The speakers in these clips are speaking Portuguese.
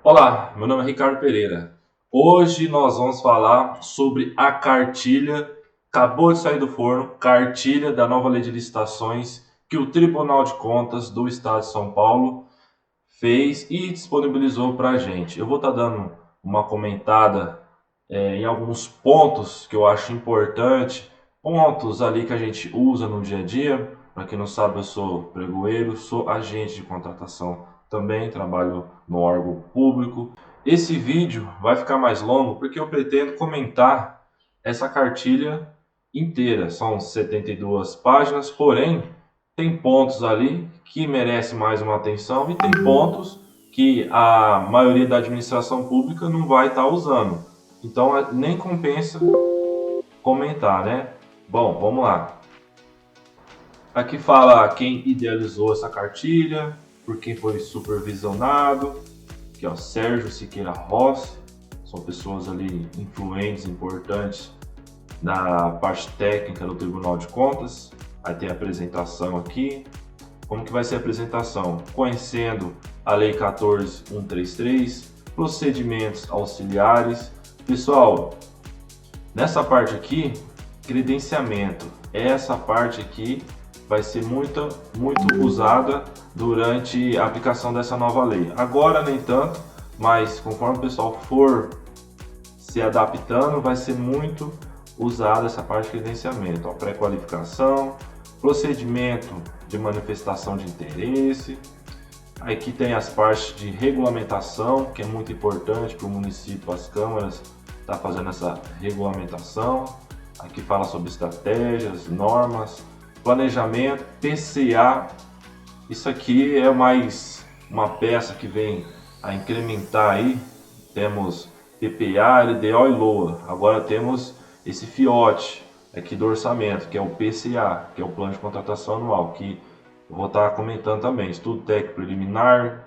Olá, meu nome é Ricardo Pereira. Hoje nós vamos falar sobre a cartilha, acabou de sair do forno, cartilha da nova lei de licitações que o Tribunal de Contas do Estado de São Paulo fez e disponibilizou para a gente. Eu vou estar dando uma comentada em alguns pontos que eu acho importante, pontos ali que a gente usa no dia a dia. Para quem não sabe, eu sou pregoeiro, sou agente de contratação também, trabalho no órgão público. Esse vídeo vai ficar mais longo porque eu pretendo comentar essa cartilha inteira. São 72 páginas, porém tem pontos ali que merecem mais uma atenção e tem pontos que a maioria da administração pública não vai estar usando. Então nem compensa comentar, né? Bom, vamos lá. Aqui fala quem idealizou essa cartilha, por quem foi supervisionado, que é o Sérgio Siqueira Rossi. São pessoas ali influentes, importantes na parte técnica do Tribunal de Contas. Aí tem a apresentação aqui. Como que vai ser a apresentação? Conhecendo a Lei 14.133, procedimentos auxiliares. Pessoal, nessa parte aqui, credenciamento. Essa parte aqui vai ser muito usada durante a aplicação dessa nova lei. Agora nem tanto, mas conforme o pessoal for se adaptando, vai ser muito usada essa parte de credenciamento. Pré-qualificação, procedimento de manifestação de interesse. Aqui tem as partes de regulamentação, que é muito importante para o município, as câmaras tá fazendo essa regulamentação. Aqui fala sobre estratégias, normas, planejamento, PCA. Isso aqui é mais uma peça que vem a incrementar aí. Temos PPA, LDO e LOA. Agora temos esse FIOT aqui do orçamento, que é o PCA, que é o Plano de Contratação Anual, que eu vou estar comentando também. Estudo técnico preliminar.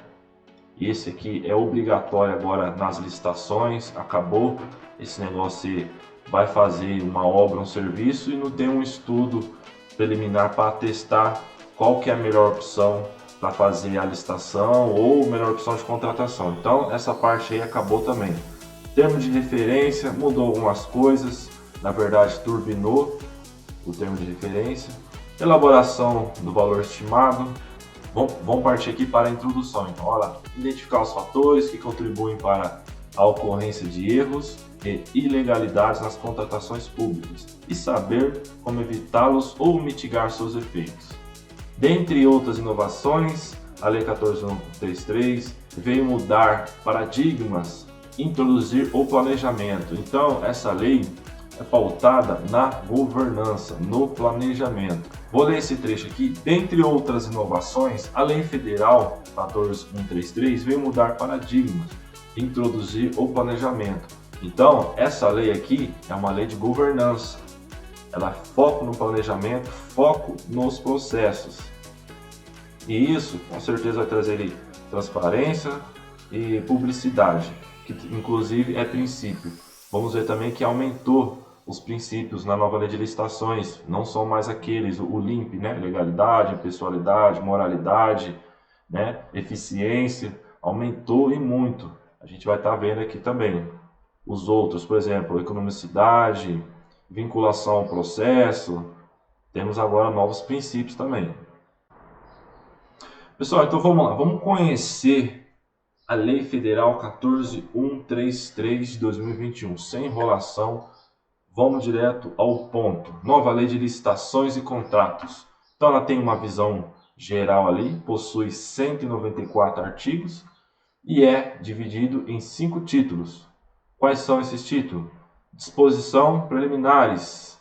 Esse aqui é obrigatório agora nas licitações. Acabou esse negócio, você vai fazer uma obra, um serviço e não tem um estudo preliminar para testar qual que é a melhor opção para fazer a licitação ou melhor opção de contratação. Então essa parte aí acabou também. Termo de referência, mudou algumas coisas, na verdade turbinou o termo de referência. Elaboração do valor estimado. Vamos partir aqui para a introdução. Então, olha lá, identificar os fatores que contribuem para a ocorrência de erros e ilegalidades nas contratações públicas e saber como evitá-los ou mitigar seus efeitos. Dentre outras inovações, a Lei 14.133 veio mudar paradigmas, introduzir o planejamento. Então, essa lei é pautada na governança, no planejamento. Vou ler esse trecho aqui. Dentre outras inovações, a Lei Federal 14.133 veio mudar paradigmas, introduzir o planejamento. Então, essa lei aqui é uma lei de governança. Ela foca no planejamento, foco nos processos. E isso, com certeza, vai trazer transparência e publicidade, que inclusive é princípio. Vamos ver também que aumentou os princípios na nova lei de licitações. Não são mais aqueles, o LIMP, né? Legalidade, impessoalidade, moralidade, né? Eficiência. Aumentou e muito. A gente vai estar vendo aqui também. Os outros, por exemplo, economicidade, vinculação ao processo. Temos agora novos princípios também. Pessoal, então vamos lá. Vamos conhecer a Lei Federal 14.133 de 2021. Sem enrolação, vamos direto ao ponto. Nova Lei de Licitações e Contratos. Então ela tem uma visão geral ali, possui 194 artigos e é dividido em 5 títulos. Quais são esses títulos? Disposição preliminares,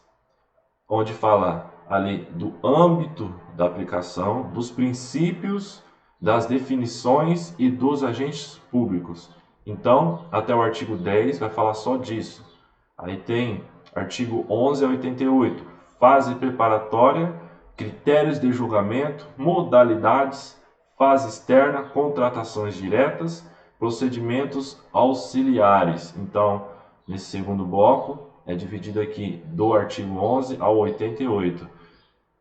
onde fala ali do âmbito da aplicação, dos princípios, das definições e dos agentes públicos. Então, até o artigo 10 vai falar só disso. Aí tem artigo 11 a 88, fase preparatória, critérios de julgamento, modalidades, fase externa, contratações diretas, procedimentos auxiliares. Então, nesse segundo bloco, é dividido aqui do artigo 11 ao 88.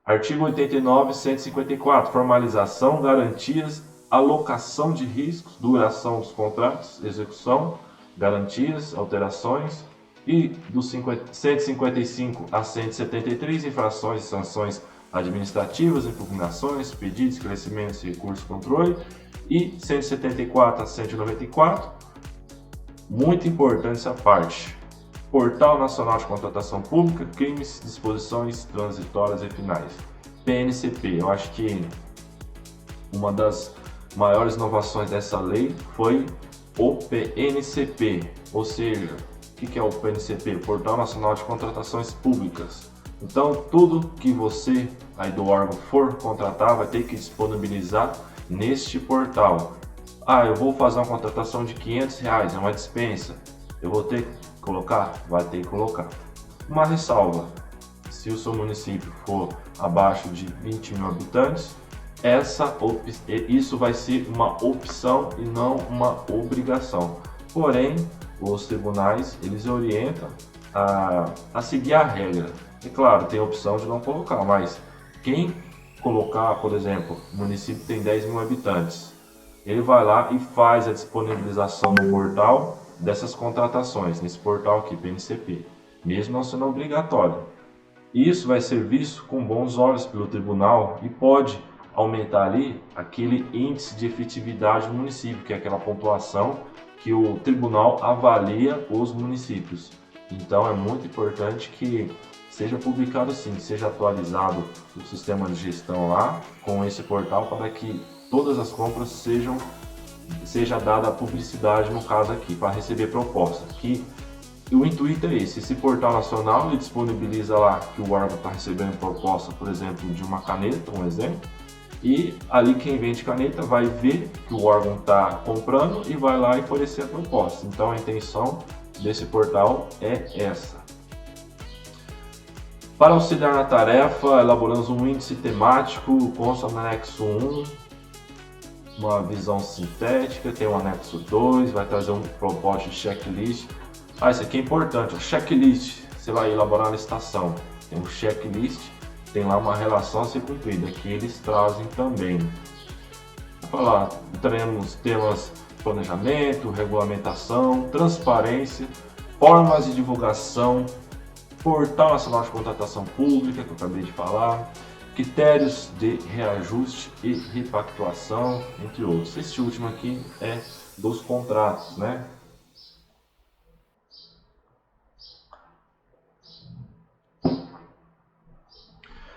Artigo 89, 154, formalização, garantias alocação de riscos, duração dos contratos, execução, garantias, alterações, e dos 155 a 173, infrações e sanções administrativas, impugnações, pedidos, esclarecimentos, recursos, controle, e 174 a 194, muito importante essa parte. Portal Nacional de Contratação Pública, crimes, disposições transitórias e finais. PNCP, eu acho que uma das maiores inovações dessa lei foi o PNCP, ou seja, o que é o PNCP? Portal Nacional de Contratações Públicas. Então, tudo que você aí do órgão for contratar vai ter que disponibilizar neste portal. Ah, eu vou fazer uma contratação de R$500, é uma dispensa. Eu vou ter que colocar? Vai ter que colocar. Uma ressalva: se o seu município for abaixo de 20 mil habitantes, isso vai ser uma opção e não uma obrigação. Porém, os tribunais eles orientam a seguir a regra. E claro, tem a opção de não colocar, mas quem colocar, por exemplo, o município tem 10 mil habitantes, ele vai lá e faz a disponibilização no portal dessas contratações, nesse portal aqui, PNCP, mesmo não sendo obrigatório. Isso vai ser visto com bons olhos pelo tribunal e pode aumentar ali aquele índice de efetividade do município, que é aquela pontuação que o tribunal avalia os municípios. Então é muito importante que seja publicado sim, seja atualizado o sistema de gestão lá com esse portal para que todas as compras seja dada publicidade, no caso aqui, para receber proposta. Que o intuito é esse portal nacional ele disponibiliza lá que o órgão está recebendo proposta, por exemplo, de uma caneta, um exemplo, e ali quem vende caneta vai ver que o órgão está comprando e vai lá e oferecer a proposta. Então a intenção desse portal é essa. Para auxiliar na tarefa, elaboramos um índice temático, consta no anexo 1, uma visão sintética, tem o anexo 2, vai trazer um propósito de checklist. Isso aqui é importante, o checklist, você vai elaborar a licitação, tem um checklist, tem lá uma relação a ser cumprida, que eles trazem também. Vou falar, teremos temas planejamento, regulamentação, transparência, formas de divulgação, Portal Nacional de Contratação Pública, que eu acabei de falar, critérios de reajuste e repactuação, entre outros. Esse último aqui é dos contratos, né?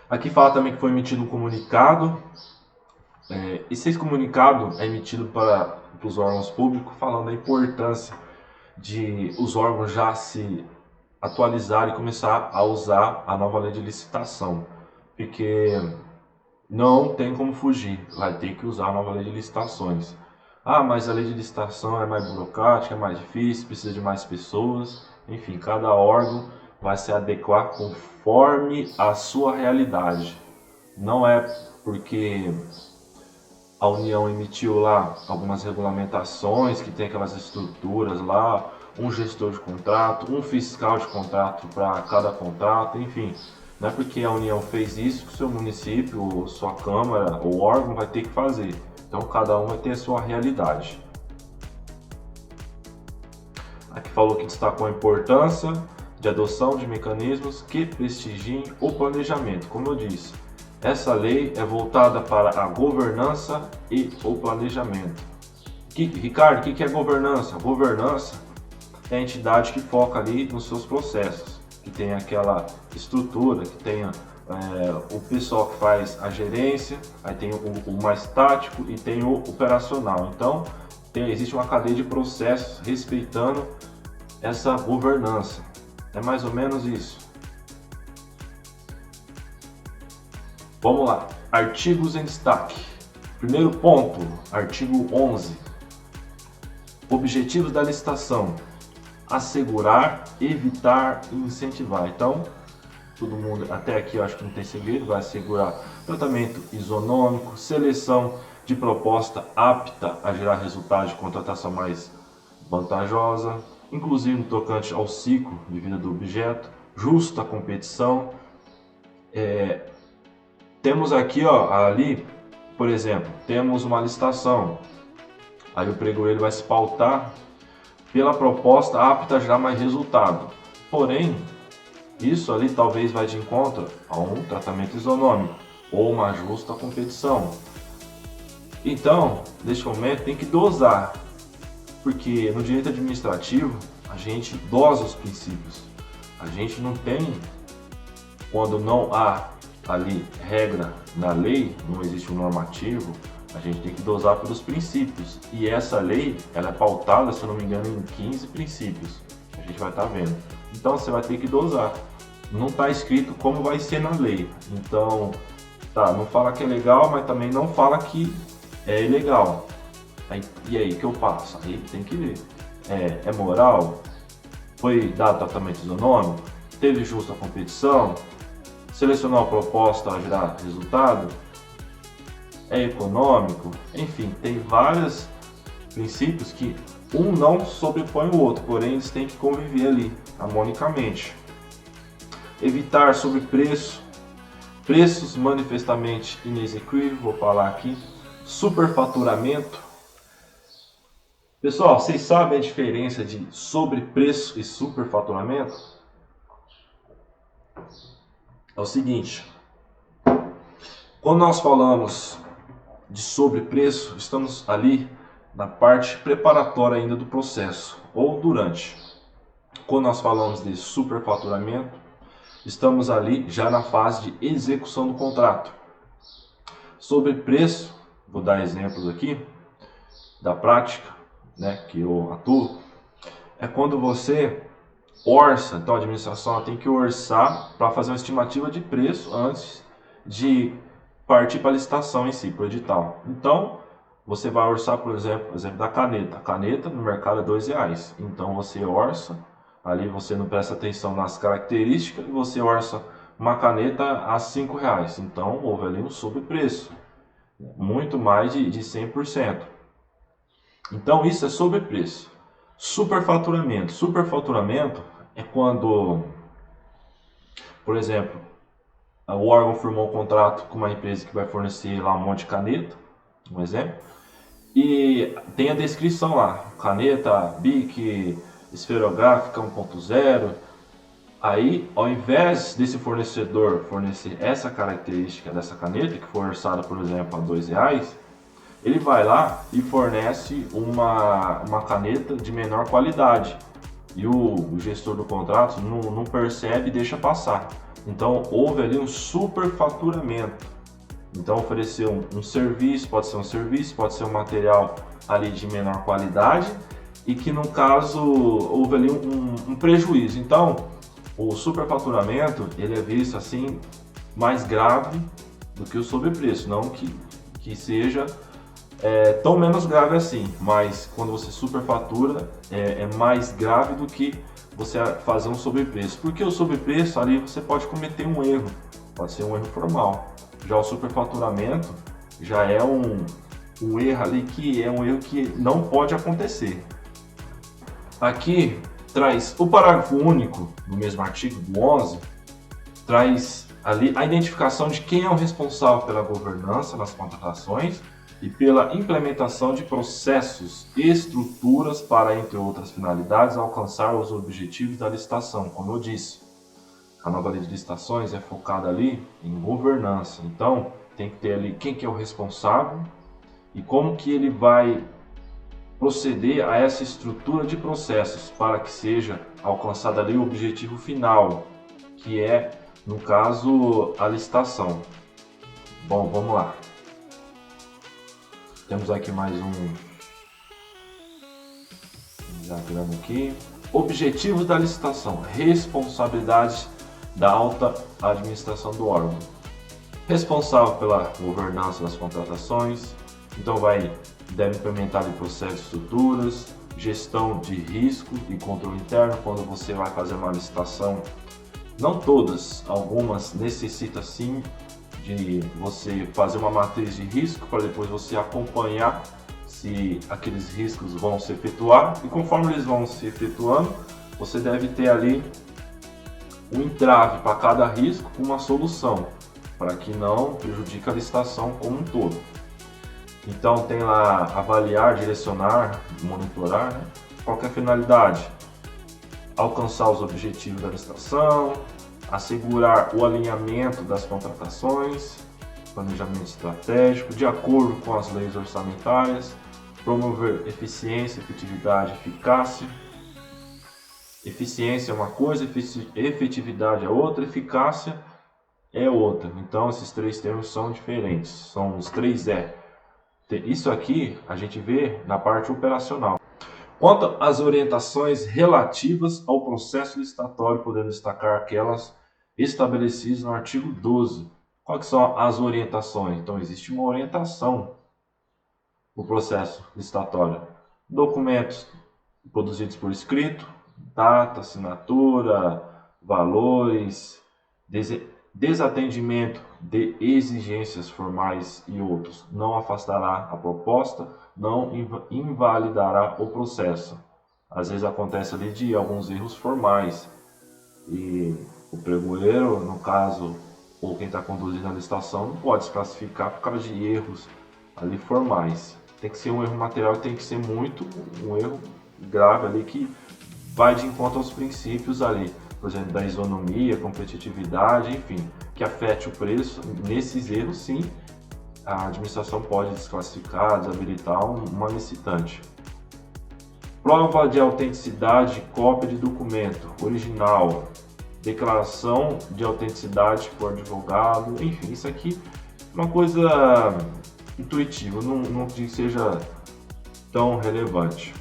Aqui fala também que foi emitido um comunicado. Esse comunicado é emitido para os órgãos públicos, falando da importância de os órgãos já se atualizarem e começar a usar a nova lei de licitação, porque não tem como fugir, vai ter que usar a nova lei de licitações. Mas a lei de licitação é mais burocrática, é mais difícil, precisa de mais pessoas, enfim, cada órgão vai se adequar conforme a sua realidade. Não é porque a União emitiu lá algumas regulamentações que tem aquelas estruturas lá, um gestor de contrato, um fiscal de contrato para cada contrato, enfim. Não é porque a União fez isso que o seu município, sua Câmara ou órgão vai ter que fazer. Então cada um vai ter a sua realidade. Aqui falou que destacou a importância de adoção de mecanismos que prestigiem o planejamento. Como eu disse, essa lei é voltada para a governança e o planejamento. Ricardo, o que é governança? Governança é a entidade que foca ali nos seus processos, que tem aquela estrutura, que tenha o pessoal que faz a gerência, aí tem o mais tático e tem o operacional. Então, existe uma cadeia de processos respeitando essa governança. É mais ou menos isso. Vamos lá. Artigos em destaque. Primeiro ponto, artigo 11. Objetivos da licitação: assegurar, evitar e incentivar. Então, todo mundo, até aqui eu acho que não tem segredo, vai assegurar tratamento isonômico, seleção de proposta apta a gerar resultados de contratação mais vantajosa, inclusive no tocante ao ciclo de vida do objeto, justa competição. Temos aqui ali Por exemplo, temos uma licitação, aí o pregoeiro vai se pautar pela proposta apta a gerar mais resultado. Porém, isso ali talvez vai de encontro a um tratamento isonômico ou uma justa competição. Então, neste momento tem que dosar, porque no direito administrativo a gente dosa os princípios. A gente não tem, quando não há ali regra na lei, não existe um normativo, a gente tem que dosar pelos princípios. E essa lei, ela é pautada, se eu não me engano, em 15 princípios. A gente vai estar vendo. Então você vai ter que dosar. Não está escrito como vai ser na lei. Então, tá, não fala que é legal, mas também não fala que é ilegal. E aí, que eu faço? Aí tem que ver. É moral? Foi dado tratamento isonômico? Teve justa competição? Selecionou a proposta a gerar resultado? É econômico? Enfim, tem vários princípios que um não sobrepõe o outro, porém eles têm que conviver ali harmonicamente. Evitar sobrepreço, preços manifestamente inexequíveis, vou falar aqui. Superfaturamento. Pessoal, vocês sabem a diferença de sobrepreço e superfaturamento? É o seguinte, quando nós falamos de sobrepreço, estamos ali na parte preparatória ainda do processo, ou durante. Quando nós falamos de superfaturamento, estamos ali já na fase de execução do contrato. Sobrepreço, vou dar exemplos aqui da prática, né, que eu atuo, é quando você orça. Então a administração tem que orçar para fazer uma estimativa de preço antes de partir para a licitação em si, para o edital. Então você vai orçar, por exemplo da caneta. A caneta no mercado é R$2. Então você orça, ali você não presta atenção nas características e você orça uma caneta a R$5. Então houve ali um sobrepreço, muito mais de 100%. Então isso é sobrepreço. Superfaturamento. Superfaturamento é quando, por exemplo, o órgão firmou um contrato com uma empresa que vai fornecer lá um monte de caneta, um exemplo, e tem a descrição lá, caneta BIC, esferográfica 1.0. Aí, ao invés desse fornecedor fornecer essa característica dessa caneta, que foi orçada, por exemplo, a R$2, ele vai lá e fornece uma caneta de menor qualidade. E o gestor do contrato não percebe e deixa passar. Então houve ali um superfaturamento. Então ofereceu um serviço, pode ser um material ali de menor qualidade e que no caso houve ali um prejuízo. Então o superfaturamento ele é visto assim mais grave do que o sobrepreço, não que seja tão menos grave assim, mas quando você superfatura é mais grave do que você fazer um sobrepreço, porque o sobrepreço ali você pode cometer um erro, pode ser um erro formal. Já o superfaturamento já é um erro ali que é um erro que não pode acontecer. Aqui traz o parágrafo único do mesmo artigo do 11, traz ali a identificação de quem é o responsável pela governança nas contratações e pela implementação de processos e estruturas para, entre outras finalidades, alcançar os objetivos da licitação. Como eu disse, a nova lei de licitações é focada ali em governança. Então, tem que ter ali quem que é o responsável e como que ele vai proceder a essa estrutura de processos para que seja alcançado ali o objetivo final, que é, no caso, a licitação. Bom, vamos lá. Temos aqui mais um diagrama aqui. Objetivo da licitação, responsabilidade da alta administração do órgão. Responsável pela governança das contratações, então deve implementar em processos e estruturas, gestão de risco e controle interno quando você vai fazer uma licitação. Não todas, algumas necessitam sim de você fazer uma matriz de risco para depois você acompanhar se aqueles riscos vão se efetuar, e conforme eles vão se efetuando, você deve ter ali um entrave para cada risco com uma solução, para que não prejudique a licitação como um todo. Então tem lá avaliar, direcionar, monitorar, né? Qual que é a finalidade? Alcançar os objetivos da licitação, assegurar o alinhamento das contratações, planejamento estratégico, de acordo com as leis orçamentárias, promover eficiência, efetividade, eficácia. Eficiência é uma coisa, efetividade é outra, eficácia é outra. Então esses três termos são diferentes, são os três E. Isso aqui a gente vê na parte operacional. Quanto às orientações relativas ao processo licitatório, podemos destacar aquelas estabelecidas no artigo 12. Quais são as orientações? Então existe uma orientação no processo licitatório. Documentos produzidos por escrito, data, assinatura, valores, desatendimento de exigências formais e outros. Não afastará a proposta, não invalidará o processo. Às vezes acontece ali de alguns erros formais e o pregoeiro, no caso, ou quem está conduzindo a licitação, não pode se classificar por causa de erros ali formais. Tem que ser um erro material e tem que ser muito um erro grave ali que vai de encontro aos princípios ali, por exemplo, da isonomia, competitividade, enfim, que afete o preço. Nesses erros, sim, a administração pode desclassificar, desabilitar uma licitante. Prova de autenticidade, cópia de documento original, declaração de autenticidade por advogado, enfim, isso aqui é uma coisa intuitiva, não que seja tão relevante.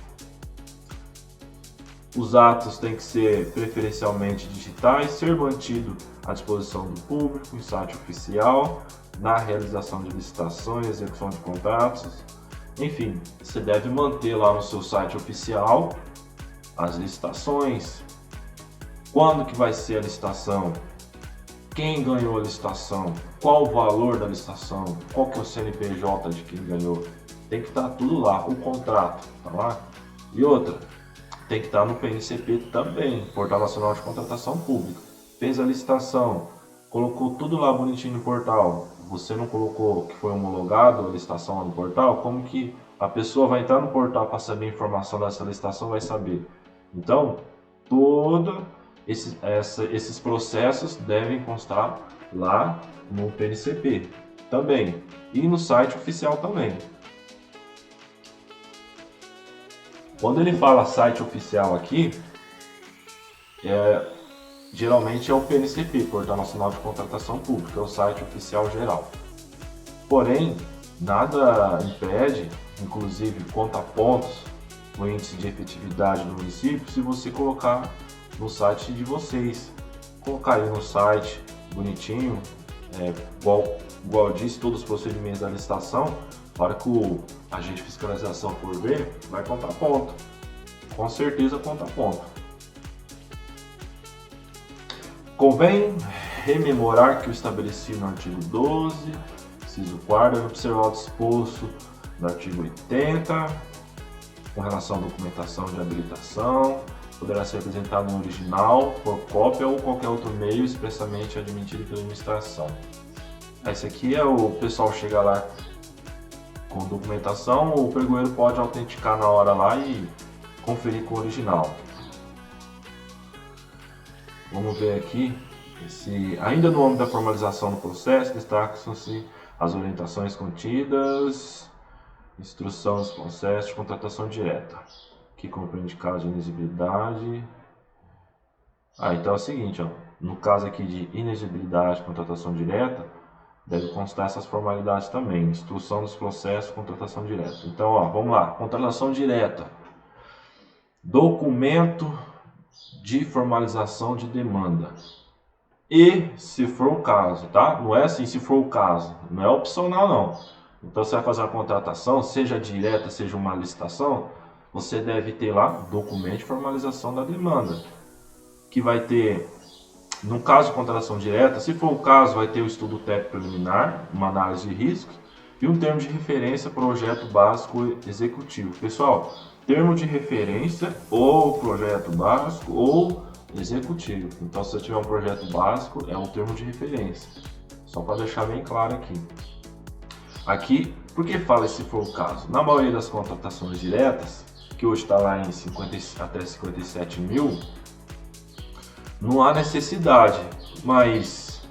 Os atos têm que ser preferencialmente digitais, ser mantido à disposição do público em site oficial, na realização de licitações, execução de contratos. Enfim, você deve manter lá no seu site oficial as licitações, quando que vai ser a licitação, quem ganhou a licitação, qual o valor da licitação, qual que é o CNPJ de quem ganhou. Tem que estar tudo lá, o contrato, tá lá. E outra, tem que estar no PNCP também, Portal Nacional de Contratação Pública. Fez a licitação, colocou tudo lá bonitinho no portal, você não colocou que foi homologado a licitação lá no portal, como que a pessoa vai entrar no portal para saber a informação dessa licitação, vai saber? Então, todos esses processos devem constar lá no PNCP também e no site oficial também. Quando ele fala site oficial aqui, geralmente é o PNCP, Portal Nacional de Contratação Pública, é o site oficial geral. Porém, nada impede, inclusive conta pontos, o índice de efetividade do município, se você colocar no site de vocês. Colocar aí no site, bonitinho, igual eu disse, todos os procedimentos da licitação. Na hora que o agente de fiscalização for ver, vai contar ponto. Com certeza conta ponto. Convém rememorar que o estabelecido no artigo 12, inciso 4, deve observar o disposto no artigo 80, com relação à documentação de habilitação, poderá ser apresentado no original, por cópia ou qualquer outro meio expressamente admitido pela administração. Esse aqui é o pessoal chega lá com documentação, o pregoeiro pode autenticar na hora lá e conferir com o original. Vamos ver aqui, ainda no âmbito da formalização do processo, destacam-se as orientações contidas, instrução dos processos de contratação direta, que compreende caso de inexigibilidade. Então é o seguinte, no caso aqui de inexigibilidade de contratação direta, deve constar essas formalidades também, instrução dos processos de contratação direta. Então, vamos lá, contratação direta, documento de formalização de demanda. E, se for o caso, tá? Não é assim, se for o caso, não é opcional não. Então, você vai fazer uma contratação, seja direta, seja uma licitação, você deve ter lá documento de formalização da demanda, que vai ter, no caso de contratação direta, se for o caso, vai ter o estudo técnico preliminar, uma análise de risco e um termo de referência, projeto básico executivo. Pessoal, termo de referência ou projeto básico ou executivo. Então, se você tiver um projeto básico, é um termo de referência. Só para deixar bem claro aqui. Aqui, por que fala se for o caso? Na maioria das contratações diretas, que hoje está lá em 50, até 57 mil, não há necessidade, mas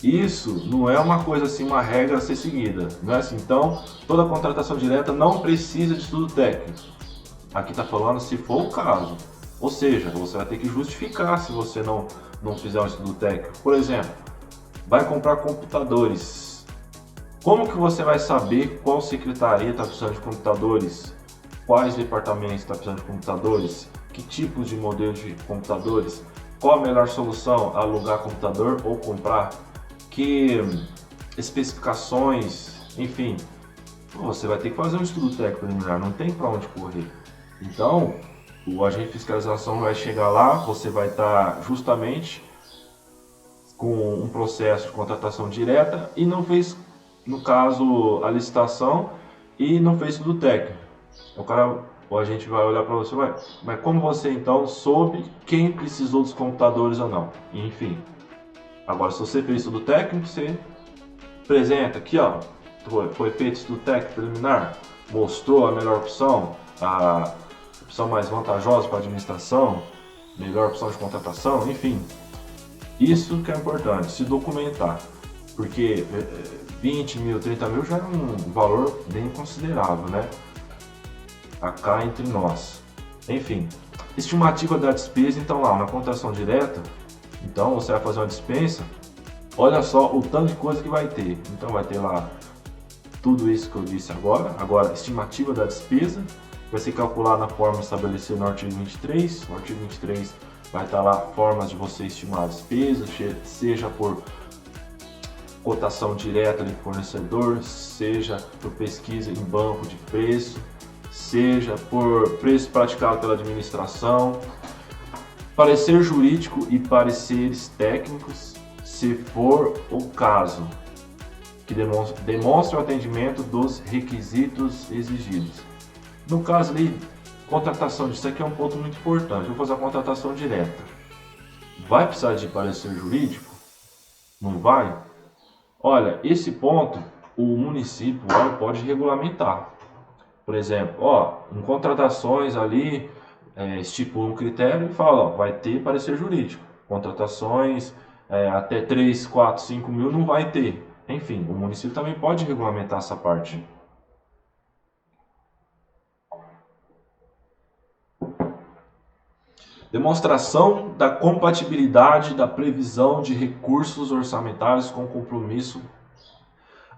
isso não é uma coisa assim, uma regra a ser seguida, não é assim. Então, toda contratação direta não precisa de estudo técnico. Aqui está falando se for o caso, ou seja, você vai ter que justificar se você não fizer um estudo técnico. Por exemplo, vai comprar computadores. Como que você vai saber qual secretaria está precisando de computadores? Quais departamentos estão precisando de computadores? Que tipos de modelos de computadores? Qual a melhor solução? Alugar computador ou comprar? Que especificações? Enfim, você vai ter que fazer um estudo técnico preliminar, não tem para onde correr. Então, o agente de fiscalização vai chegar lá, você vai estar justamente com um processo de contratação direta e não fez, no caso, a licitação e não fez estudo técnico. O agente vai olhar para você, mas como você então soube quem precisou dos computadores ou não? Enfim. Agora, se você fez estudo técnico, você apresenta aqui, ó, foi feito estudo técnico preliminar, mostrou a melhor opção, a opção mais vantajosa para a administração, melhor opção de contratação, enfim. Isso que é importante, se documentar, porque 20 mil, 30 mil já é um valor bem considerável, né? Cá entre nós. Enfim, estimativa da despesa, então lá na contratação direta, então você vai fazer uma dispensa, olha só o tanto de coisa que vai ter. Então vai ter lá tudo isso que eu disse agora, estimativa da despesa, vai ser calculada na forma estabelecida no artigo 23, o artigo 23 vai estar lá formas de você estimar a despesa, seja por cotação direta de fornecedor, seja por pesquisa em banco de preço, seja por preço praticado pela administração, parecer jurídico e pareceres técnicos, se for o caso, que demonstre o atendimento dos requisitos exigidos. No caso ali, contratação, isso aqui é um ponto muito importante. Vou fazer a contratação direta. Vai precisar de parecer jurídico? Não vai? Olha, esse ponto o município pode regulamentar. Por exemplo, em contratações ali, estipula um critério e fala, vai ter parecer jurídico. Contratações até 3, 4, 5 mil não vai ter. Enfim, o município também pode regulamentar essa parte. Demonstração da compatibilidade da previsão de recursos orçamentários com o compromisso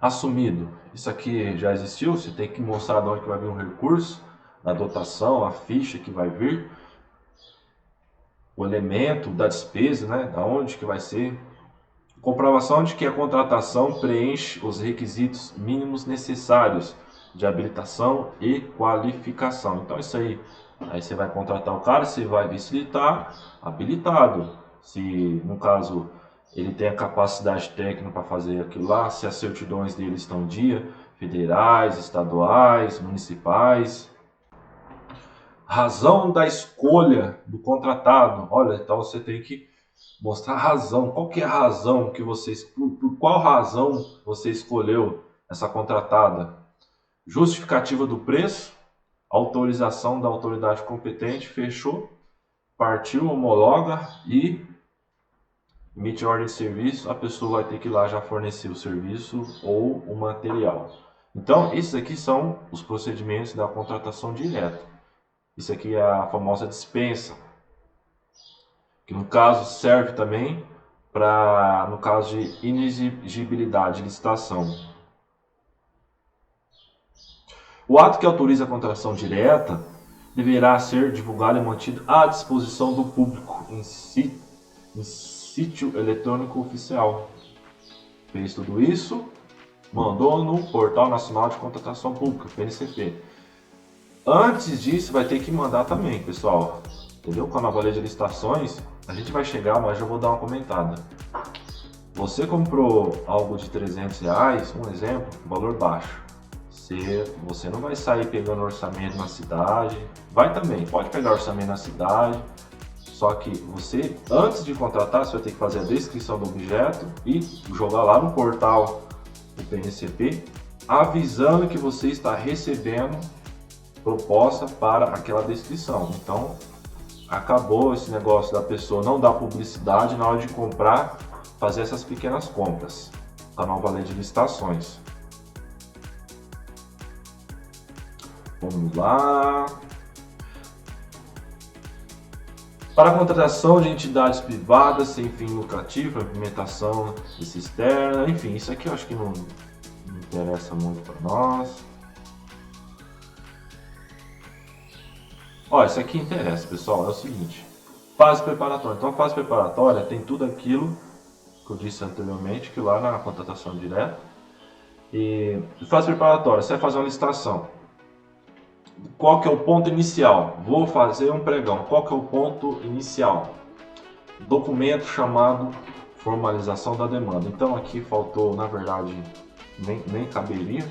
assumido. Isso aqui já existiu, você tem que mostrar de onde que vai vir o recurso, a dotação, a ficha que vai vir, o elemento da despesa, né, da onde que vai ser. Comprovação de que a contratação preenche os requisitos mínimos necessários de habilitação e qualificação. Então isso aí você vai contratar o cara, você vai ver se ele está habilitado, se no caso ele tem a capacidade técnica para fazer aquilo lá, se as certidões dele estão em dia, federais, estaduais, municipais. Razão da escolha do contratado. Olha, então você tem que mostrar a razão. Qual que é a razão que você, por qual razão você escolheu essa contratada? Justificativa do preço, autorização da autoridade competente, fechou, partiu, homologa e emite ordem de serviço, a pessoa vai ter que ir lá já fornecer o serviço ou o material. Então, esses aqui são os procedimentos da contratação direta. Isso aqui é a famosa dispensa, que no caso serve também para, no caso de inexigibilidade de licitação. O ato que autoriza a contratação direta deverá ser divulgado e mantido à disposição do público em sítio eletrônico oficial. Fez tudo isso, mandou no Portal Nacional de Contratação Pública, PNCP. Antes disso, vai ter que mandar também, pessoal. Entendeu? Com a nova lei de licitações, a gente vai chegar, mas já vou dar uma comentada. Você comprou algo de R$300, um exemplo, valor baixo. Você não vai sair pegando orçamento na cidade. Vai também, pode pegar orçamento na cidade. Só que você, antes de contratar, você vai ter que fazer a descrição do objeto e jogar lá no portal do PNCP avisando que você está recebendo proposta para aquela descrição. Então, acabou esse negócio da pessoa não dar publicidade na hora de comprar, fazer essas pequenas compras. A nova lei de licitações. Vamos lá. Para a contratação de entidades privadas sem fim lucrativo, a implementação de cisterna, enfim, isso aqui eu acho que não interessa muito para nós. Ó, isso aqui interessa, pessoal, é o seguinte, fase preparatória. Então a fase preparatória tem tudo aquilo que eu disse anteriormente, que lá na contratação direta. E fase preparatória, você vai fazer uma licitação. Qual que é o ponto inicial? Vou fazer um pregão. Qual que é o ponto inicial? Documento chamado formalização da demanda. Então aqui faltou, na verdade, nem caberia,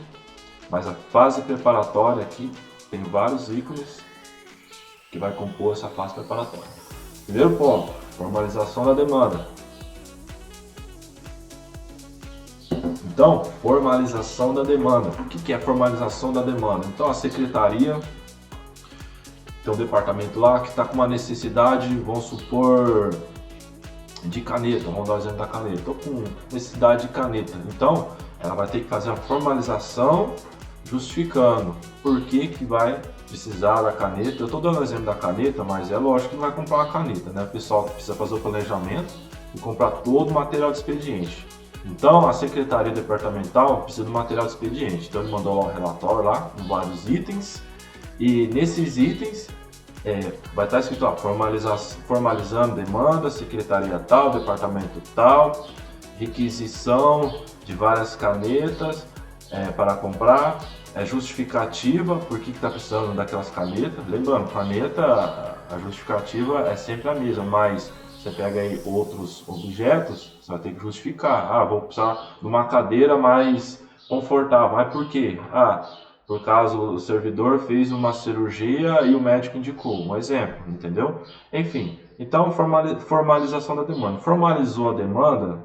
mas a fase preparatória aqui tem vários ícones que vai compor essa fase preparatória. Primeiro ponto, formalização da demanda. Então, formalização da demanda. O que é formalização da demanda? Então, a secretaria tem um departamento lá que está com uma necessidade, vamos supor, de caneta. Vamos dar o exemplo da caneta. Estou com necessidade de caneta. Então, ela vai ter que fazer a formalização justificando por que vai precisar da caneta. Eu estou dando o exemplo da caneta, mas é lógico que não vai comprar uma caneta, né? O pessoal precisa fazer o planejamento e comprar todo o material de expediente. Então, a secretaria departamental precisa do material de expediente. Então, ele mandou lá um relatório lá, com vários itens. E nesses itens, vai estar escrito, ó, formalizando demanda, secretaria tal, departamento tal, requisição de várias canetas para comprar, justificativa, por que está precisando daquelas canetas. Lembrando, caneta, a justificativa é sempre a mesma, mas você pega aí outros objetos, você vai ter que justificar. Ah, vou precisar de uma cadeira mais confortável. Mas por quê? Ah, por causa o servidor fez uma cirurgia e o médico indicou. Um exemplo, entendeu? Enfim, então formalização da demanda. Formalizou a demanda,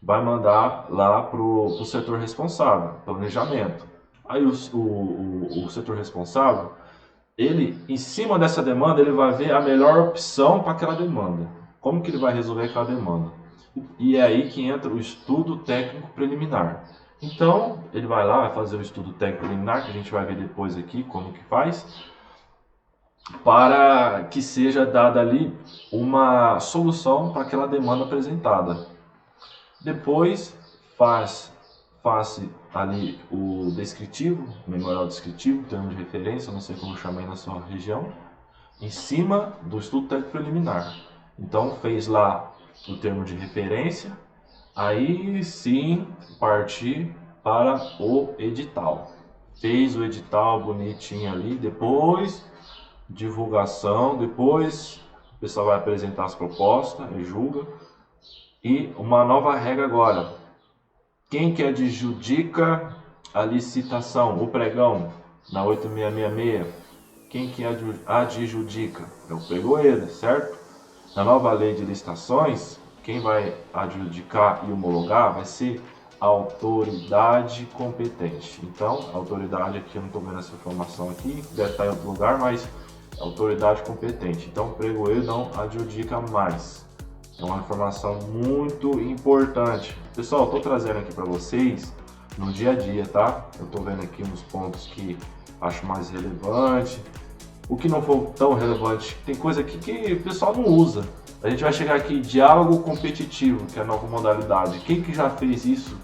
vai mandar lá para o setor responsável, planejamento. Aí o setor responsável, ele, em cima dessa demanda, ele vai ver a melhor opção para aquela demanda. Como que ele vai resolver aquela demanda? E é aí que entra o estudo técnico preliminar. Então, ele vai lá, vai fazer o estudo técnico preliminar, que a gente vai ver depois aqui como que faz, para que seja dada ali uma solução para aquela demanda apresentada. Depois, faz ali o descritivo, memorial descritivo, termo de referência, não sei como chama aí na sua região, em cima do estudo técnico preliminar. Então, fez lá o termo de referência, aí sim partir para o edital. Fez o edital bonitinho ali, depois divulgação, depois o pessoal vai apresentar as propostas e julga. E uma nova regra agora, quem que adjudica a licitação, o pregão, na 8666, quem que adjudica? É o pregoeiro, certo? Na nova lei de licitações, quem vai adjudicar e homologar vai ser a autoridade competente. Então, a autoridade aqui, eu não estou vendo essa informação aqui, deve estar em outro lugar, mas é autoridade competente. Então, o pregoeiro não adjudica mais. É uma informação muito importante. Pessoal, estou trazendo aqui para vocês no dia a dia, tá? Eu estou vendo aqui uns pontos que acho mais relevante. O que não for tão relevante, tem coisa aqui que o pessoal não usa. A gente vai chegar aqui, diálogo competitivo, que é a nova modalidade. Quem que já fez isso?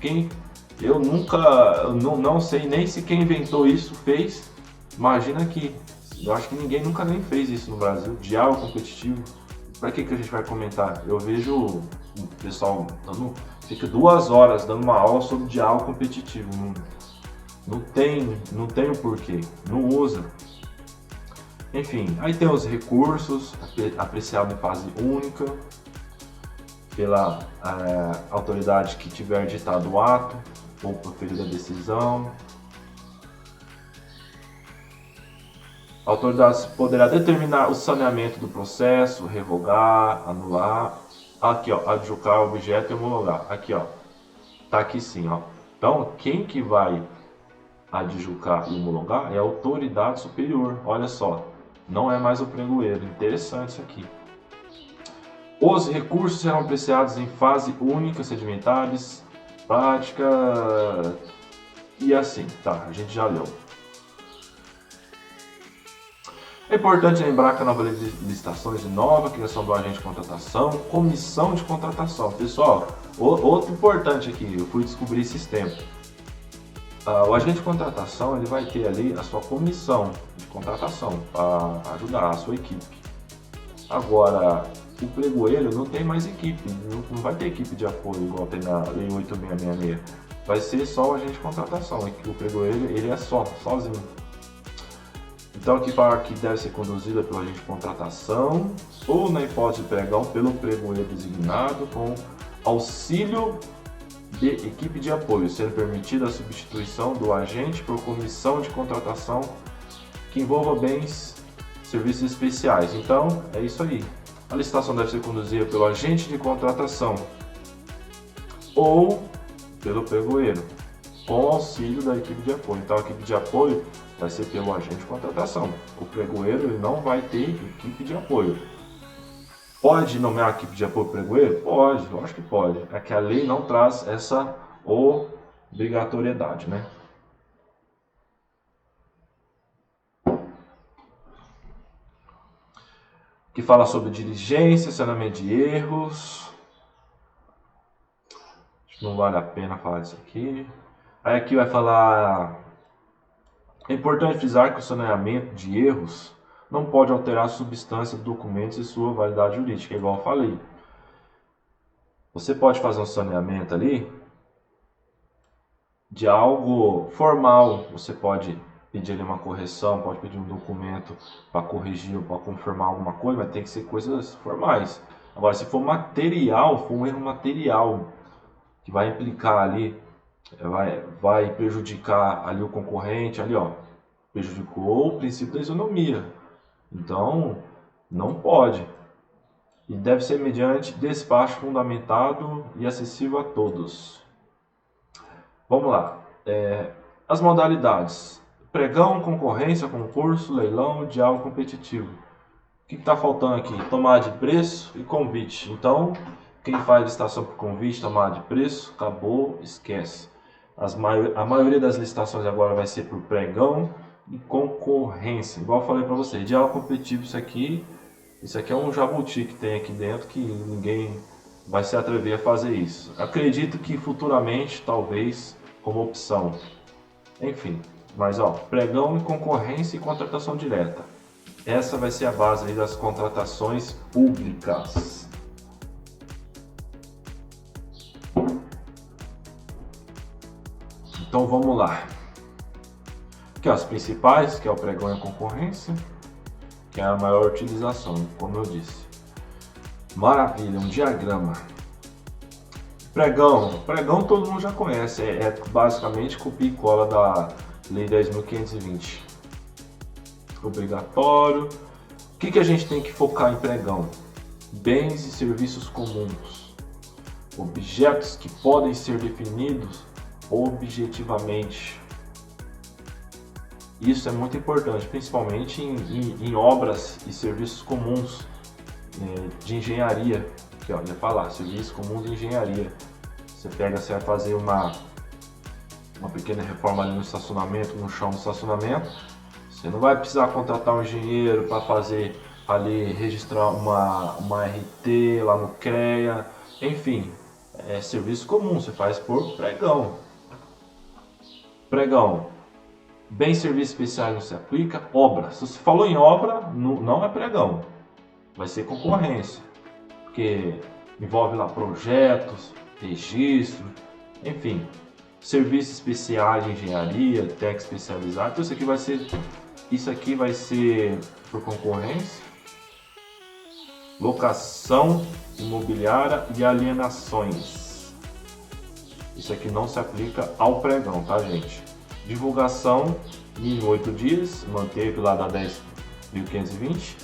Eu nunca, não sei nem se quem inventou isso fez. Imagina aqui, eu acho que ninguém nunca nem fez isso no Brasil. Diálogo competitivo, para que a gente vai comentar? Eu vejo o pessoal fica 2 horas dando uma aula sobre diálogo competitivo. Não tem o porquê, não usa. Enfim, aí tem os recursos, apreciado em fase única, pela autoridade que tiver ditado o ato ou proferida a decisão. A autoridade poderá determinar o saneamento do processo, revogar, anular. Aqui, ó, adjudicar o objeto e homologar. Aqui, ó, tá aqui sim, ó. Então, quem que vai adjudicar e homologar é a autoridade superior. Olha só, não é mais o pregoeiro. Interessante isso aqui. Os recursos serão apreciados em fase única, sedimentares, prática e assim. Tá, a gente já leu. É importante lembrar que a nova lei de licitações inova a criação do agente de contratação, comissão de contratação. Pessoal, outro importante aqui, eu fui descobrir esses tempos. O agente de contratação ele vai ter ali a sua comissão de contratação para ajudar a sua equipe. Agora, o pregoeiro não tem mais equipe, não vai ter equipe de apoio igual tem na Lei 8666. Vai ser só o agente de contratação, o pregoeiro ele é sozinho. Então aqui fala que deve ser conduzida pelo agente de contratação ou, na hipótese de pregão, pelo pregoeiro designado com auxílio de equipe de apoio, sendo permitida a substituição do agente por comissão de contratação que envolva bens, serviços especiais. Então é isso aí. A licitação deve ser conduzida pelo agente de contratação ou pelo pregoeiro, com auxílio da equipe de apoio. Então a equipe de apoio vai ser pelo agente de contratação. O pregoeiro ele não vai ter equipe de apoio. Pode nomear a equipe de apoio pregoeiro? Pode, eu acho que pode. É que a lei não traz essa obrigatoriedade, né? Que fala sobre diligência, sanamento de erros. Acho que não vale a pena falar disso aqui. Aí aqui vai falar... É importante frisar que o saneamento de erros não pode alterar a substância dos documentos e sua validade jurídica, igual eu falei. Você pode fazer um saneamento ali de algo formal, você pode pedir ali uma correção, pode pedir um documento para corrigir ou para confirmar alguma coisa, mas tem que ser coisas formais. Agora, se for material, for um erro material que vai implicar ali, vai prejudicar ali o concorrente, ali ó, prejudicou o princípio da isonomia. Então, não pode. E deve ser mediante despacho fundamentado e acessível a todos. Vamos lá. As modalidades. Pregão, concorrência, concurso, leilão, diálogo competitivo. O que está faltando aqui? Tomada de preço e convite. Então, quem faz licitação por convite, tomada de preço, acabou, esquece. A maioria das licitações agora vai ser por pregão e concorrência. Igual eu falei para você, diálogo competitivo, isso aqui é um jabuti que tem aqui dentro que ninguém vai se atrever a fazer isso. Acredito que futuramente, talvez, como opção. Enfim, mas ó, pregão e concorrência e contratação direta. Essa vai ser a base aí das contratações públicas. Então vamos lá. Aqui ó, as principais, que é o pregão e a concorrência, que é a maior utilização, como eu disse. Maravilha, um diagrama. Pregão todo mundo já conhece, é basicamente copia e cola da Lei 10.520. Obrigatório. O que a gente tem que focar em pregão? Bens e serviços comuns. Objetos que podem ser definidos objetivamente. Isso é muito importante, principalmente em obras e serviços comuns de engenharia. Aqui, ó, ia falar, serviços comuns de engenharia. Você vai fazer uma pequena reforma ali no estacionamento, no chão do estacionamento. Você não vai precisar contratar um engenheiro para fazer ali, registrar uma RT lá no CREA. Enfim, é serviço comum, você faz por pregão. Pregão. Bens e serviços especiais não se aplica. Obra. Se você falou em obra, não é pregão. Vai ser concorrência. Porque envolve lá projetos, registro, enfim. Serviços especiais de engenharia, técnico especializado. Então isso aqui vai ser por concorrência. Locação imobiliária e alienações. Isso aqui não se aplica ao pregão, tá, gente? Divulgação, mínimo 8 dias, manteve lá da 10.520.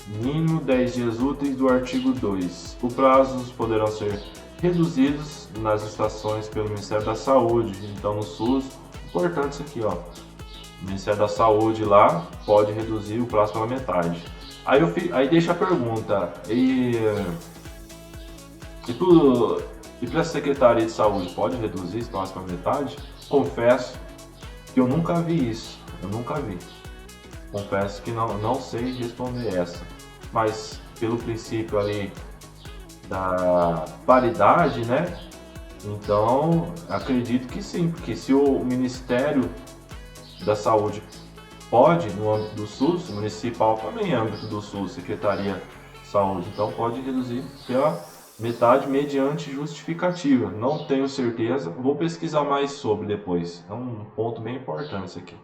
Mínimo 10 dias úteis do artigo 2. Os prazos poderão ser reduzidos nas licitações pelo Ministério da Saúde. Então no SUS importante isso aqui, ó. O Ministério da Saúde lá pode reduzir o prazo pela metade. Aí deixa a pergunta, e para a Secretaria de Saúde pode reduzir esse prazo pela metade? Confesso que eu nunca vi isso, eu nunca vi. Confesso que não sei responder essa, mas pelo princípio ali da paridade, né? Então acredito que sim, porque se o Ministério da Saúde pode, no âmbito do SUS, municipal também é âmbito do SUS, Secretaria de Saúde, então pode reduzir pela metade mediante justificativa. Não tenho certeza, vou pesquisar mais sobre depois. É um ponto bem importante isso aqui.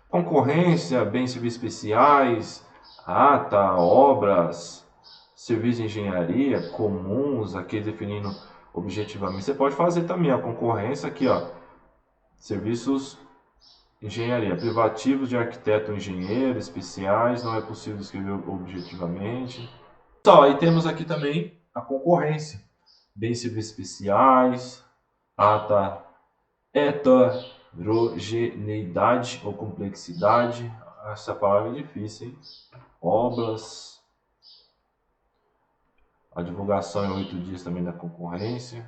Concorrência, bens e serviços especiais, ata, obras, serviços de engenharia comuns, aqui definindo objetivamente. Você pode fazer também a concorrência aqui, ó, serviços engenharia, privativos de arquiteto ou engenheiro, especiais, não é possível escrever objetivamente. Então, aí temos aqui também a concorrência, bens e serviços especiais, ata, heterogeneidade ou complexidade, essa palavra é difícil, hein? Obras, a divulgação em 8 dias também da concorrência,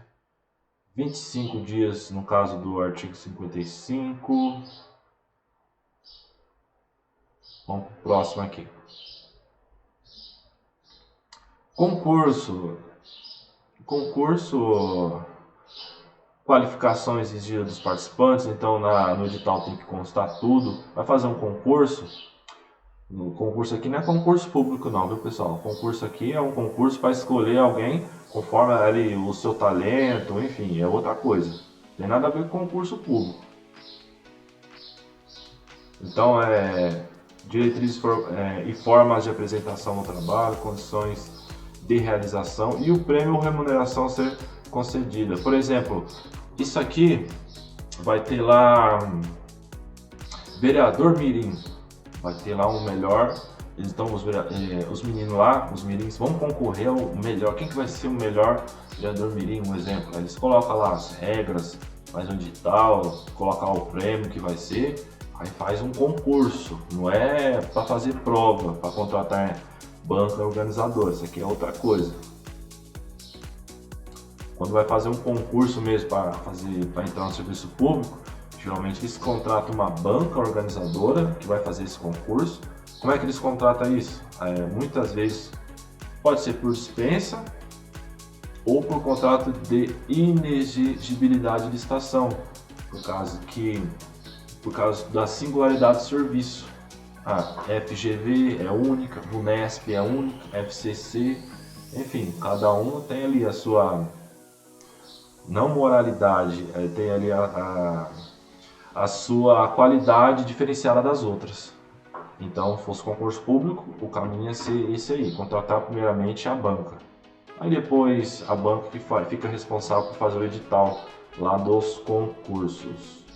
25 dias no caso do artigo 55. Vamos para o próximo aqui. Concurso, qualificação exigida dos participantes, então no edital tem que constar tudo. Vai fazer um concurso, o concurso aqui não é concurso público não, viu pessoal? O concurso aqui é um concurso para escolher alguém conforme ali, o seu talento, enfim, é outra coisa. Não tem nada a ver com concurso público. Então, diretrizes e formas de apresentação no trabalho, condições de realização e o prêmio ou remuneração a ser concedida. Por exemplo, isso aqui vai ter lá vereador mirim, vai ter lá um melhor, então os meninos lá, os mirins vão concorrer ao melhor. Quem que vai ser o melhor vereador mirim? Um exemplo, eles colocam lá as regras, faz um edital, colocam o prêmio que vai ser. Aí faz um concurso, não é para fazer prova, para contratar banca organizadora, isso aqui é outra coisa. Quando vai fazer um concurso mesmo para entrar no serviço público, geralmente eles contratam uma banca organizadora que vai fazer esse concurso. Como é que eles contratam isso? Muitas vezes pode ser por dispensa ou por contrato de inexigibilidade de licitação, por causa da singularidade do serviço. A FGV é única, VUNESP é única, FCC, enfim, cada um tem ali a sua não moralidade, tem ali a sua qualidade diferenciada das outras. Então, se fosse concurso público, o caminho ia ser esse aí, contratar primeiramente a banca. Aí depois a banca que fica responsável por fazer o edital lá dos concursos.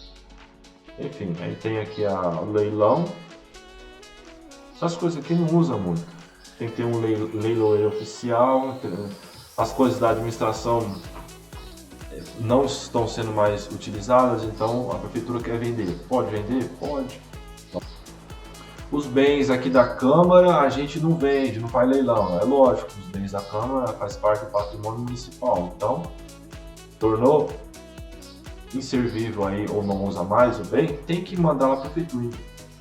Enfim, aí tem aqui o leilão. Essas coisas aqui não usa muito. Tem que ter um leiloeiro oficial. As coisas da administração não estão sendo mais utilizadas, então a prefeitura quer vender. Pode vender? Pode. Os bens aqui da Câmara a gente não vende, não faz leilão. É lógico, os bens da Câmara faz parte do patrimônio municipal. Então, tornou inservível aí ou não usa mais o bem, tem que mandar lá para a prefeitura.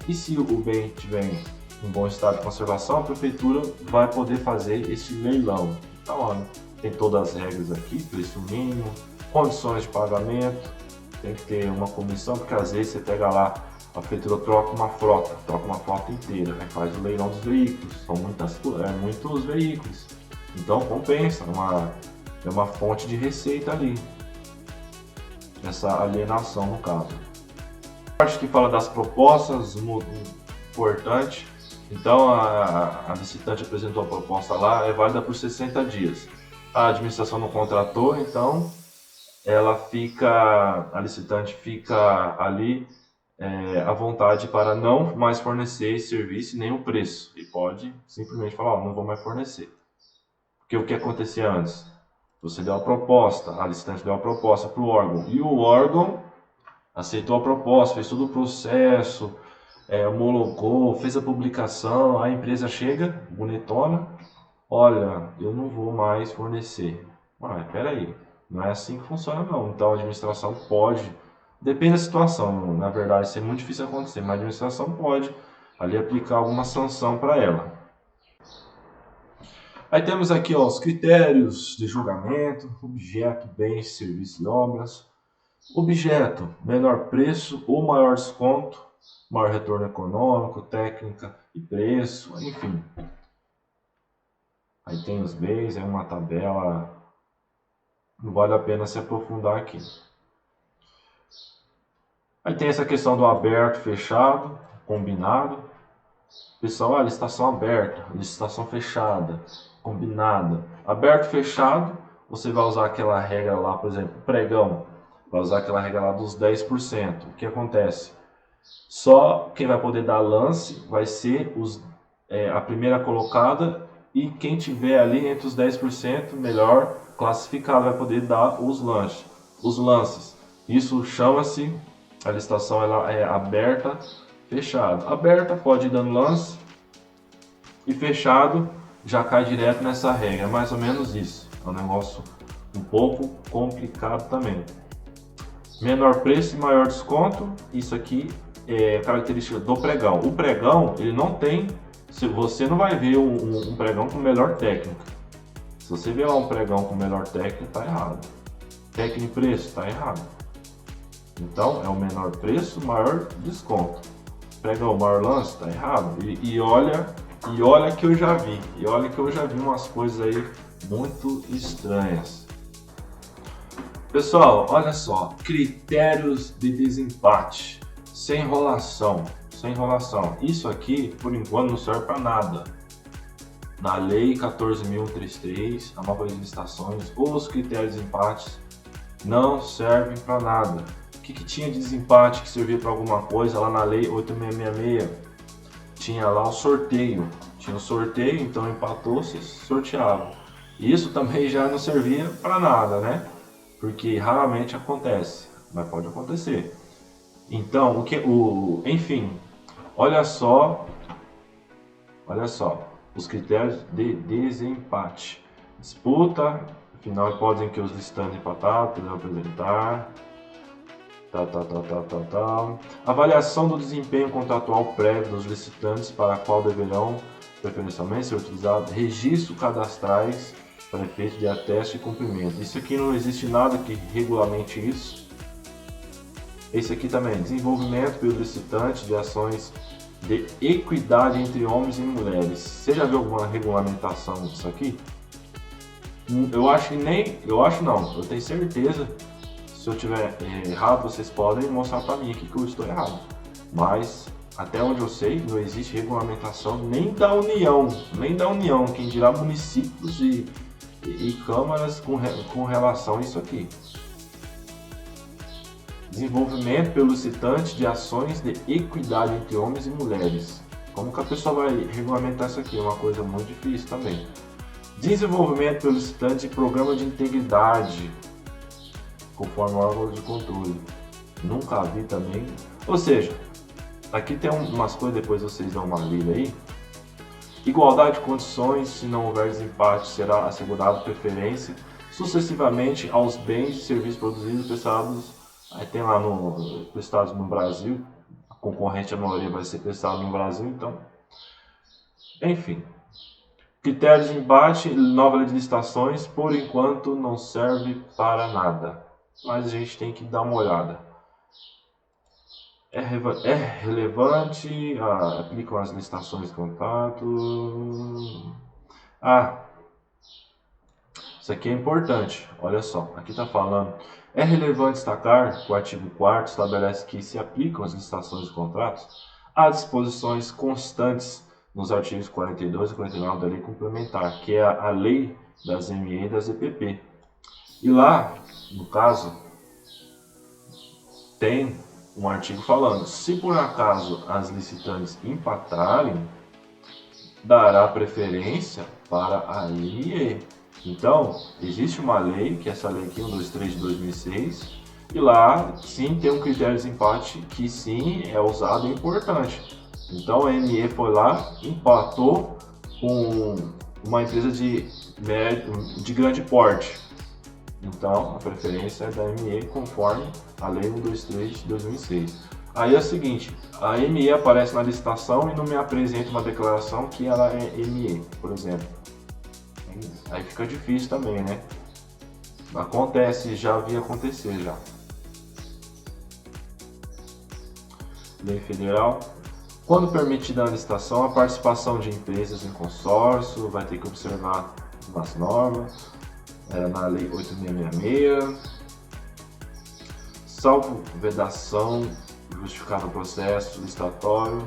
E se o bem tiver em bom estado de conservação, a prefeitura vai poder fazer esse leilão. Então, olha, tem todas as regras aqui, preço mínimo, condições de pagamento, tem que ter uma comissão, porque às vezes você pega lá, a prefeitura troca uma frota inteira, né? Faz o leilão dos veículos, são muitos veículos, então compensa, é uma fonte de receita ali. Essa alienação no caso. A parte que fala das propostas, muito importante. Então a licitante apresentou a proposta lá, é válida por 60 dias. A administração não contratou, então a licitante fica ali à vontade para não mais fornecer esse serviço nem o preço. E pode simplesmente falar, não vou mais fornecer. Porque o que acontecia antes? Você deu a proposta, a licitante deu a proposta para o órgão, e o órgão, aceitou a proposta, fez todo o processo, homologou, fez a publicação, a empresa chega, bonitona, olha, eu não vou mais fornecer. Mas peraí, não é assim que funciona não. Então a administração pode, depende da situação, na verdade isso é muito difícil acontecer, mas a administração pode ali aplicar alguma sanção para ela. Aí temos aqui ó, os critérios de julgamento, objeto, bens, serviços e obras. Objeto, menor preço ou maior desconto, maior retorno econômico, técnica e preço, enfim. Aí tem os bens, é uma tabela, não vale a pena se aprofundar aqui. Aí tem essa questão do aberto, fechado, combinado. Pessoal, licitação aberta, licitação fechada, combinada. Aberto, fechado, você vai usar aquela regra lá, por exemplo, pregão, vai usar aquela regra lá dos 10%. O que acontece? Só quem vai poder dar lance vai ser a primeira colocada e quem tiver ali entre os 10% melhor classificado vai poder dar os lances. Isso chama-se, a licitação ela é aberta, fechada. Aberta pode ir dando lance e fechado já cai direto nessa regra, é mais ou menos isso. É um negócio um pouco complicado também. Menor preço e maior desconto, isso aqui é característica do pregão. O pregão, ele não tem, se você não vai ver um pregão com melhor técnica. Se você vê lá um pregão com melhor técnica, está errado. Técnica e preço, está errado. Então, é o menor preço, maior desconto. Pregão, maior lance, está errado. E olha que eu já vi. E olha que eu já vi umas coisas aí muito estranhas. Pessoal, olha só, critérios de desempate, sem enrolação. Isso aqui, por enquanto, não serve para nada. Na Lei 14.133, a nova lei de licitações, os critérios de desempate não servem para nada. O que tinha de desempate que servia para alguma coisa lá na Lei 8666? Tinha lá o sorteio. Tinha o sorteio, então empatou, se sorteava. Isso também já não servia para nada, né? Porque raramente acontece, mas pode acontecer. Então, enfim, olha só, os critérios de desempate. Disputa, afinal, hipótese em que os licitantes empatados poderão apresentar. Avaliação do desempenho contratual prévio dos licitantes para a qual deverão preferencialmente ser utilizados registros cadastrais para efeito de ateste e cumprimento. Isso aqui não existe nada que regulamente isso. Esse aqui também, desenvolvimento pelo licitante de ações de equidade entre homens e mulheres. Você já viu alguma regulamentação disso aqui? Eu tenho certeza. Se eu tiver errado, vocês podem mostrar para mim aqui que eu estou errado. Mas até onde eu sei, não existe regulamentação nem da União, quem dirá municípios e câmaras com relação a isso aqui. Desenvolvimento pelo licitante de ações de equidade entre homens e mulheres. Como que a pessoa vai regulamentar isso aqui? É uma coisa muito difícil também. Desenvolvimento pelo licitante de programa de integridade, conforme o órgão de controle. Nunca vi também. Ou seja, aqui tem umas coisas, depois vocês dão uma lida aí. Igualdade de condições, se não houver desempate, será assegurada preferência sucessivamente aos bens e serviços produzidos e prestados. Aí tem lá prestados no Brasil, a concorrente, a maioria vai ser prestado no Brasil, então. Enfim. Critérios de embate, nova lei de licitações, por enquanto não serve para nada. Mas a gente tem que dar uma olhada. É relevante, aplicam as licitações de contrato. Isso aqui é importante, olha só, aqui está falando. É relevante destacar que o artigo 4º estabelece que se aplicam as licitações de contratos a disposições constantes nos artigos 42 e 49 da lei complementar, que é a lei das ME e das EPP. E lá, no caso, tem um artigo falando, se por acaso as licitantes empatarem, dará preferência para a ME. Então, existe uma lei, que é essa lei aqui, 123 de 2006, E lá, sim, tem um critério de desempate que sim é usado e importante. Então a ME foi lá, empatou com uma empresa de grande porte. Então a preferência é da ME conforme a Lei 123 de 2006. Aí é o seguinte, a ME aparece na licitação e não me apresenta uma declaração que ela é ME, por exemplo. Aí fica difícil também, né? Acontece, já vi acontecer já. Lei Federal. Quando permitida na licitação, a participação de empresas em consórcio, vai ter que observar as normas, na Lei 8666. Salvo vedação justificada no processo licitatório,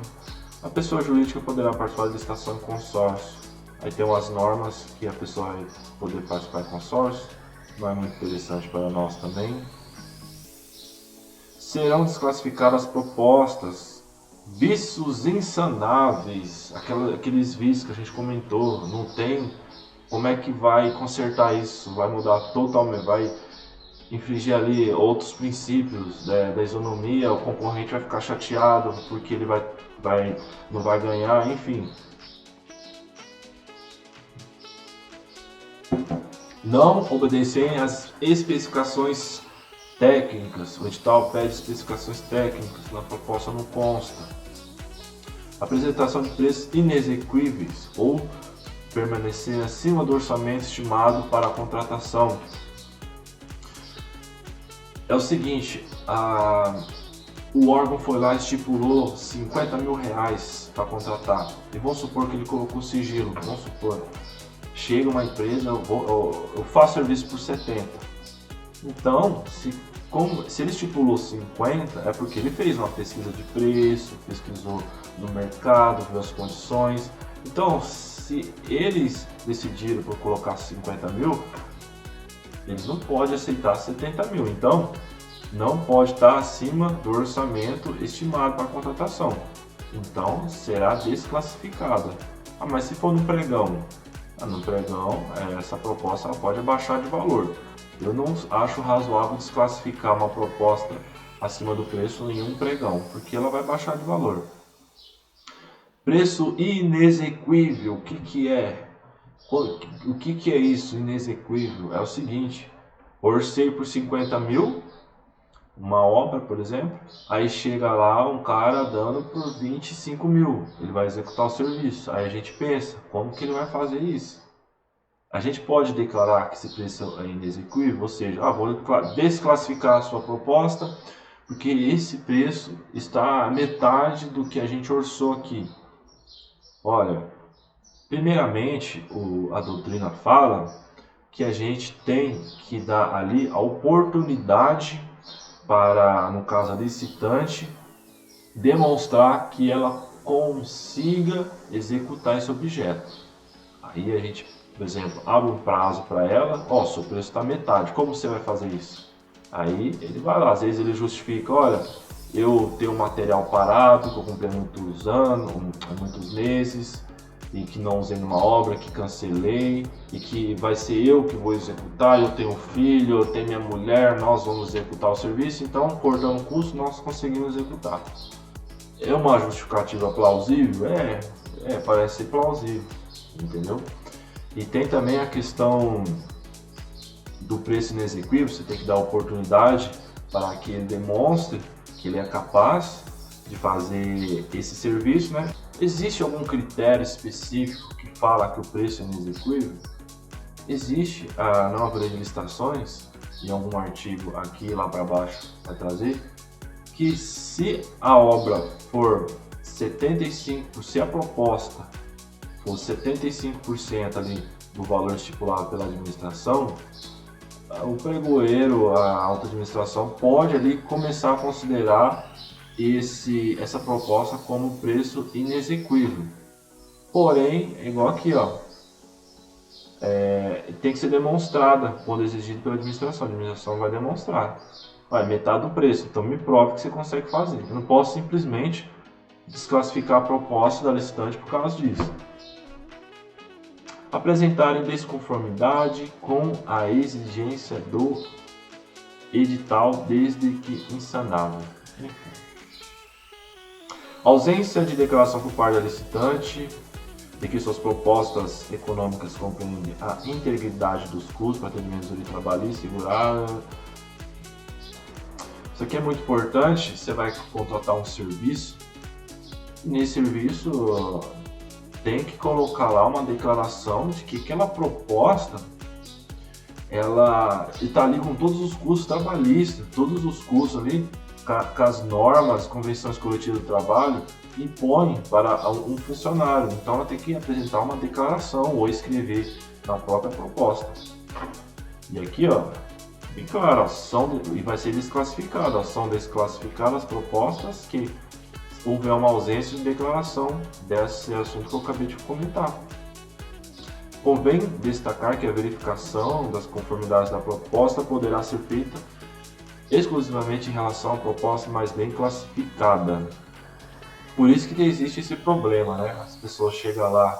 a pessoa jurídica poderá participar da licitação em consórcio. Aí tem umas normas que a pessoa vai poder participar em consórcio, não é muito interessante para nós também. Serão desclassificadas propostas, vícios insanáveis, aqueles vícios que a gente comentou, não tem como é que vai consertar isso, vai mudar totalmente, vai infringir ali outros princípios da isonomia, o concorrente vai ficar chateado porque ele não vai ganhar, enfim. Não obedecerem às especificações técnicas, o edital pede especificações técnicas, na proposta não consta. Apresentação de preços inexequíveis ou permanecer acima do orçamento estimado para a contratação. É o seguinte, o órgão foi lá e estipulou 50 mil reais para contratar. E vamos supor que ele colocou sigilo, vamos supor. Chega uma empresa, eu faço serviço por 70. Então, se ele estipulou 50, é porque ele fez uma pesquisa de preço, pesquisou no mercado, viu as condições. Então, se eles decidiram por colocar 50 mil, eles não podem aceitar 70 mil. Então, não pode estar acima do orçamento estimado para a contratação. Então, será desclassificada. Mas se for no pregão? No pregão, essa proposta ela pode abaixar de valor. Eu não acho razoável desclassificar uma proposta acima do preço em um pregão, porque ela vai baixar de valor. Preço inexequível, o que é? O que é isso, inexequível? É o seguinte, orcei por 50 mil, uma obra, por exemplo, aí chega lá um cara dando por 25 mil, ele vai executar o serviço. Aí a gente pensa, como que ele vai fazer isso? A gente pode declarar que esse preço é inexequível, ou seja, vou desclassificar a sua proposta, porque esse preço está a metade do que a gente orçou aqui. Olha, primeiramente, a doutrina fala que a gente tem que dar ali a oportunidade para, no caso, a licitante, demonstrar que ela consiga executar esse objeto. Aí a gente, por exemplo, abre um prazo para ela, seu preço está metade, como você vai fazer isso? Aí ele vai lá, às vezes ele justifica, olha, eu tenho material parado, que eu comprei há muitos anos, muitos meses, e que não usei numa obra, que cancelei, e que vai ser eu que vou executar, eu tenho filho, eu tenho minha mulher, nós vamos executar o serviço, então cortando o custo, nós conseguimos executar. É uma justificativa plausível? Parece ser plausível, entendeu? E tem também a questão do preço inexequível, você tem que dar oportunidade para que ele demonstre que ele é capaz de fazer esse serviço, né? Existe algum critério específico que fala que o preço é inexequível? Existe a nova lei de licitações, em algum artigo aqui lá para baixo vai trazer, que se a obra for 75%, se a proposta for 75% ali do valor estipulado pela administração, o pregoeiro, a alta administração pode ali começar a considerar essa proposta como preço inexequível. Porém, é igual aqui, tem que ser demonstrada quando exigido pela administração. A administração vai demonstrar. Metade do preço, então me prove que você consegue fazer. Eu não posso simplesmente desclassificar a proposta da licitante por causa disso. Apresentarem desconformidade com a exigência do edital desde que insanável. Ausência de declaração por parte da licitante de que suas propostas econômicas compreendem a integridade dos custos para atendimento de trabalhista segurado. Isso aqui é muito importante. Você vai contratar um serviço. Nesse serviço tem que colocar lá uma declaração de que aquela proposta ela está ali com todos os custos trabalhistas, todos os custos ali que as normas, convenções coletivas do trabalho impõem para um funcionário. Então ela tem que apresentar uma declaração ou escrever na própria proposta. E aqui, ó, bem claro, e vai ser desclassificado. São desclassificadas as propostas que houver uma ausência de declaração desse assunto que eu acabei de comentar. Convém destacar que a verificação das conformidades da proposta poderá ser feita exclusivamente em relação à proposta mais bem classificada. Por isso que existe esse problema, né? As pessoas chegam lá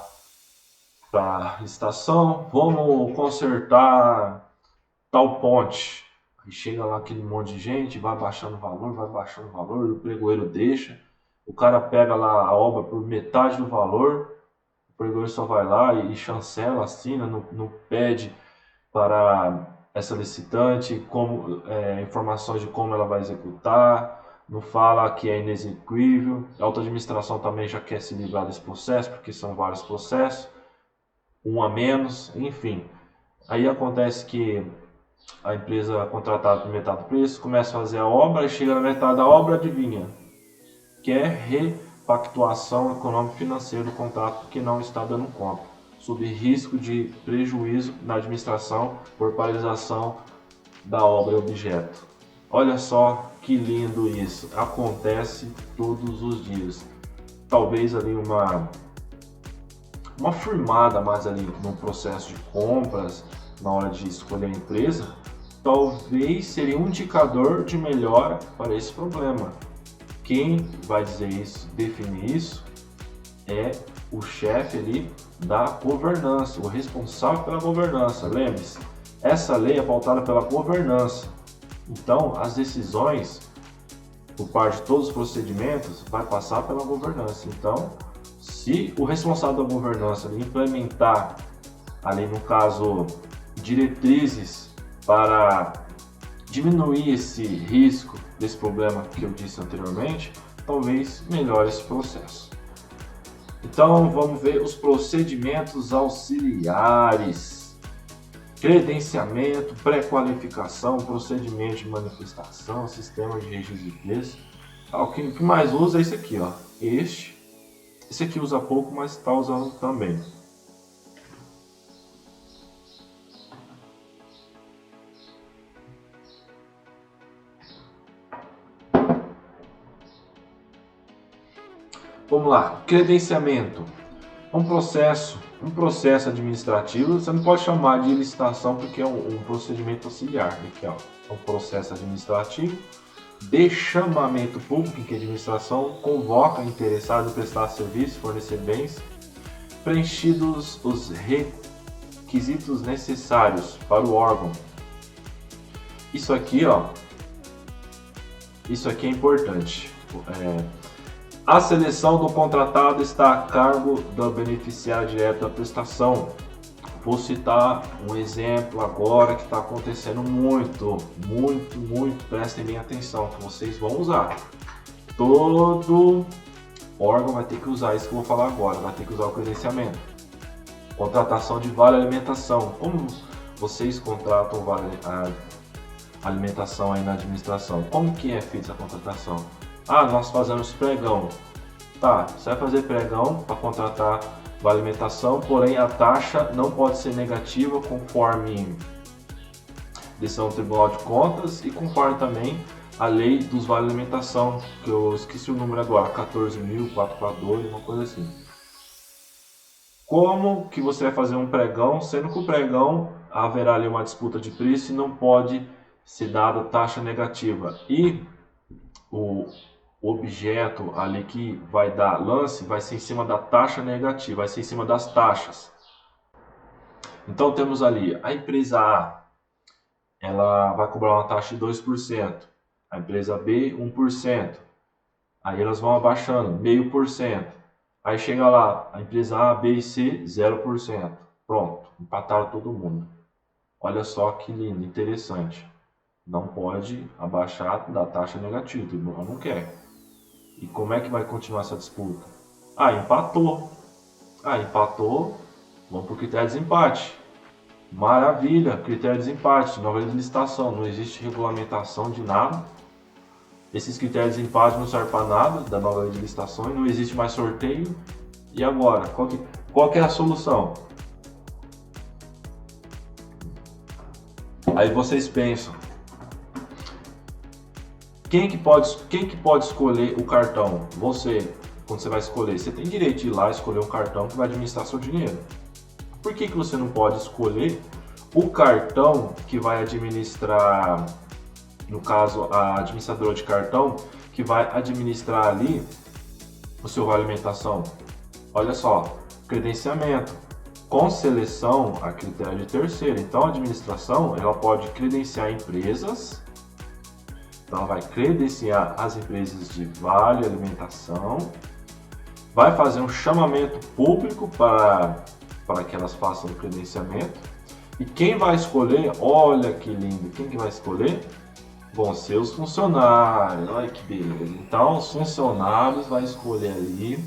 para a estação, vamos consertar tal ponte. Aí chega lá aquele monte de gente, vai baixando o valor, o pregoeiro deixa. O cara pega lá a obra por metade do valor, o pregoeiro só vai lá e chancela, assina, não pede para essa licitante informações de como ela vai executar, não fala que é inexequível. A alta administração também já quer se livrar desse processo, porque são vários processos, um a menos, enfim. Aí acontece que a empresa contratada por metade do preço começa a fazer a obra e chega na metade da obra, adivinha? Que é repactuação econômico-financeira do contrato que não está dando conta, sob risco de prejuízo na administração por paralisação da obra e objeto. Olha só que lindo isso, acontece todos os dias. Talvez ali uma firmada mais ali no processo de compras, na hora de escolher a empresa, talvez seria um indicador de melhora para esse problema. Quem vai dizer isso, definir isso, é o chefe ali da governança, o responsável pela governança. Lembre-se, essa lei é pautada pela governança. Então, as decisões, por parte de todos os procedimentos, vai passar pela governança. Então, se o responsável da governança implementar, ali no caso, diretrizes para diminuir esse risco desse problema que eu disse anteriormente, talvez melhore esse processo. Então vamos ver os procedimentos auxiliares: credenciamento, pré-qualificação, procedimento de manifestação, sistema de registro de preço. O que mais usa é esse aqui, ó. Esse aqui usa pouco, mas está usando também. Vamos lá, credenciamento. Um processo administrativo. Você não pode chamar de licitação porque é um procedimento auxiliar. Aqui, ó, é um processo administrativo de chamamento público em que a administração convoca interessados em prestar serviços, fornecer bens, preenchidos os requisitos necessários para o órgão. Isso aqui, ó, isso aqui é importante. A seleção do contratado está a cargo do beneficiário direto da prestação. Vou citar um exemplo agora que está acontecendo muito, prestem bem atenção, que vocês vão usar. Todo órgão vai ter que usar isso que eu vou falar agora, vai ter que usar o credenciamento. Contratação de vale alimentação. Como vocês contratam vale alimentação aí na administração? Como que é feita essa contratação? Nós fazemos pregão. Tá, você vai fazer pregão para contratar vale alimentação, porém a taxa não pode ser negativa conforme decisão do Tribunal de Contas e conforme também a lei dos vale alimentação, que eu esqueci o número agora, 14.442, uma coisa assim. Como que você vai fazer um pregão, sendo que o pregão haverá ali uma disputa de preço e não pode ser dada taxa negativa? E o objeto ali que vai dar lance vai ser em cima da taxa negativa, vai ser em cima das taxas. Então temos ali a empresa A, ela vai cobrar uma taxa de 2%, a empresa B 1%, aí elas vão abaixando 0,5%, aí chega lá, a empresa A, B e C 0%, pronto, empataram todo mundo. Olha só que lindo, interessante. Não pode abaixar da taxa negativa, o tribunal não quer. E como é que vai continuar essa disputa? Empatou. Empatou, vamos para o critério de desempate. Maravilha, critério de desempate, nova lei de licitação, não existe regulamentação de nada. Esses critérios de desempate não servem para nada da nova lei de licitações, não existe mais sorteio. E agora, qual que é a solução? Aí vocês pensam, quem que pode escolher o cartão? Você, quando você vai escolher, você tem direito de ir lá escolher um cartão que vai administrar seu dinheiro. Por que você não pode escolher o cartão que vai administrar, no caso, a administradora de cartão, que vai administrar ali o seu vale alimentação? Olha só, credenciamento, com seleção a critério de terceiro. Então a administração ela pode credenciar empresas, então ela vai credenciar as empresas de vale alimentação, vai fazer um chamamento público para que elas façam o credenciamento. E quem vai escolher, olha que lindo, quem que vai escolher? Vão ser os funcionários, olha que beleza. Então os funcionários vão escolher ali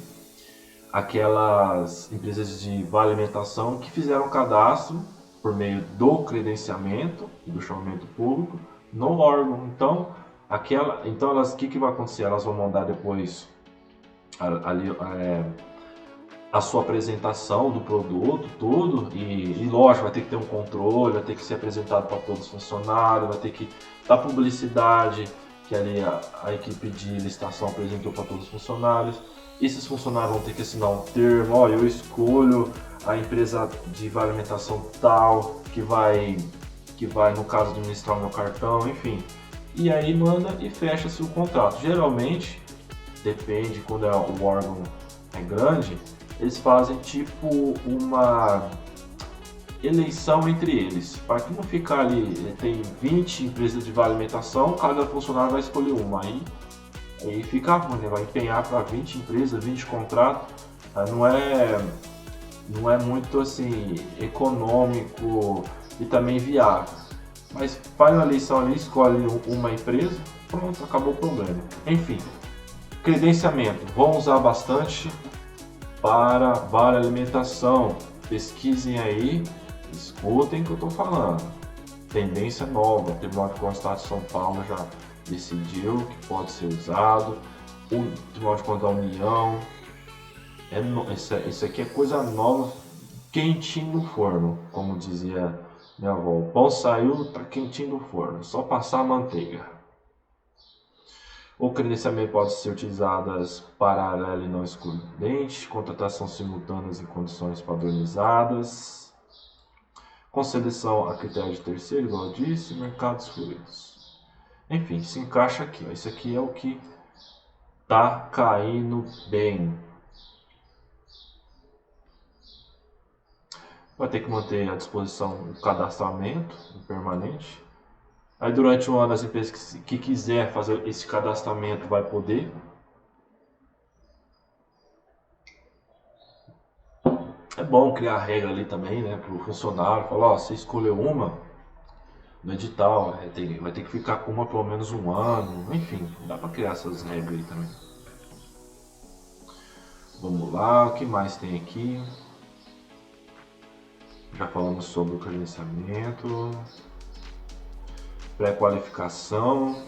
aquelas empresas de vale alimentação que fizeram cadastro por meio do credenciamento e do chamamento público no órgão. Então, elas, o que vai acontecer? Elas vão mandar depois ali a sua apresentação do produto, tudo, e lógico, vai ter que ter um controle, vai ter que ser apresentado para todos os funcionários, vai ter que dar publicidade, que ali a equipe de licitação apresentou para todos os funcionários. Esses funcionários vão ter que assinar um termo, eu escolho a empresa de vale alimentação tal, que vai no caso administrar o meu cartão, enfim. E aí manda e fecha-se o contrato. Geralmente, depende, quando o órgão é grande, eles fazem tipo uma eleição entre eles, para que não ficar ali, tem 20 empresas de vale alimentação, cada funcionário vai escolher uma, aí fica ruim, né? Vai empenhar para 20 empresas, 20 contratos, não é muito assim econômico e também viável, mas faz uma eleição ali, escolhe uma empresa, pronto, acabou o problema. Enfim, credenciamento, vão usar bastante para vale alimentação, pesquisem aí, escutem o que eu estou falando. Tendência nova, o Tribunal de Contas de São Paulo já decidiu que pode ser usado, o Tribunal de Contas da União, isso aqui é coisa nova, quentinho no forno, como dizia minha avó, o pão saiu, tá quentinho no forno, só passar a manteiga. O credenciamento pode ser utilizadas paralela e não excludente, contratação simultâneas em condições padronizadas, com seleção a critério de terceiro, igual eu disse, mercados fluidos. Enfim, se encaixa aqui. Ó. Isso aqui é o que tá caindo bem. Vai ter que manter à disposição o cadastramento permanente. Aí durante o ano as empresas que quiser fazer esse cadastramento vai poder. É bom criar regra ali também, né, para o funcionário, falar, ó, você escolheu uma no edital, vai ter que ficar com uma pelo menos um ano, enfim, dá para criar essas regras aí também. Vamos lá, o que mais tem aqui? Já falamos sobre o credenciamento. Pré-qualificação.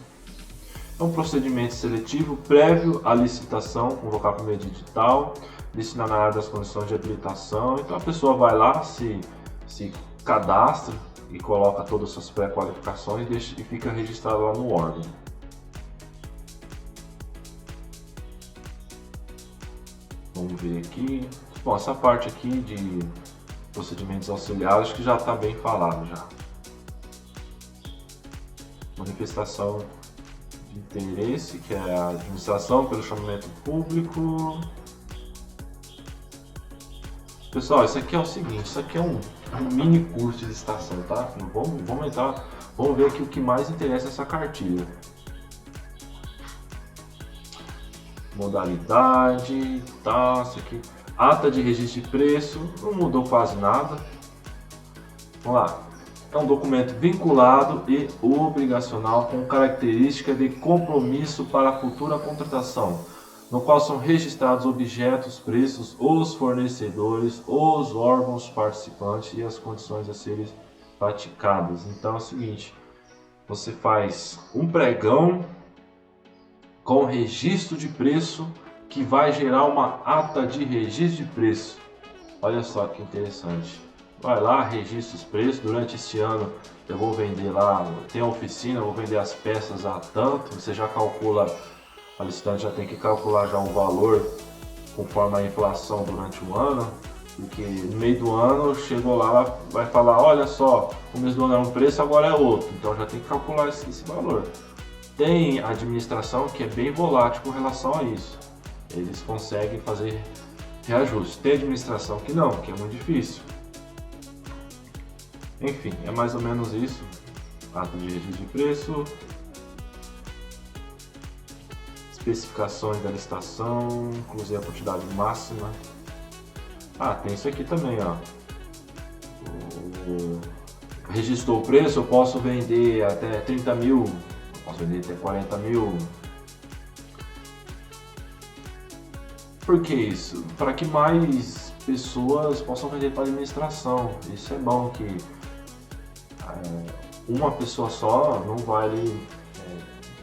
É um procedimento seletivo prévio à licitação, convocar por meio digital, destinar na área das condições de habilitação. Então a pessoa vai lá, se cadastra e coloca todas as suas pré-qualificações e fica registrado lá no órgão. Vamos ver aqui. Bom, essa parte aqui de procedimentos auxiliares que já está bem falado já. Manifestação de interesse, que é a administração pelo chamamento público. Pessoal, isso aqui é o seguinte, isso aqui é um mini curso de licitação, tá? Vamos entrar, vamos ver aqui o que mais interessa essa cartilha. Modalidade, tá, isso aqui. Ata de registro de preço, não mudou quase nada. Vamos lá. É um documento vinculado e obrigacional com característica de compromisso para a futura contratação, no qual são registrados objetos, preços, os fornecedores, os órgãos participantes e as condições a serem praticadas. Então é o seguinte, você faz um pregão com registro de preço que vai gerar uma ata de registro de preço. Olha só que interessante. Vai lá, registra os preços. Durante este ano eu vou vender lá, tem a oficina, eu vou vender as peças a tanto. Você já calcula, a licitante já tem que calcular já um valor conforme a inflação durante o ano. Porque no meio do ano chegou lá, vai falar, olha só, o começo do ano era um preço, agora é outro. Então já tem que calcular esse valor. Tem a administração que é bem volátil com relação a isso. Eles conseguem fazer reajuste. Tem administração que não, que é muito difícil. Enfim, é mais ou menos isso. Ata de registro de preço. Especificações da licitação, inclusive a quantidade máxima. Ah, tem isso aqui também, ó. Registrou o preço, eu posso vender até 30 mil, eu posso vender até 40 mil. Por que isso? Para que mais pessoas possam vender para a administração. Isso é bom, que uma pessoa só não vai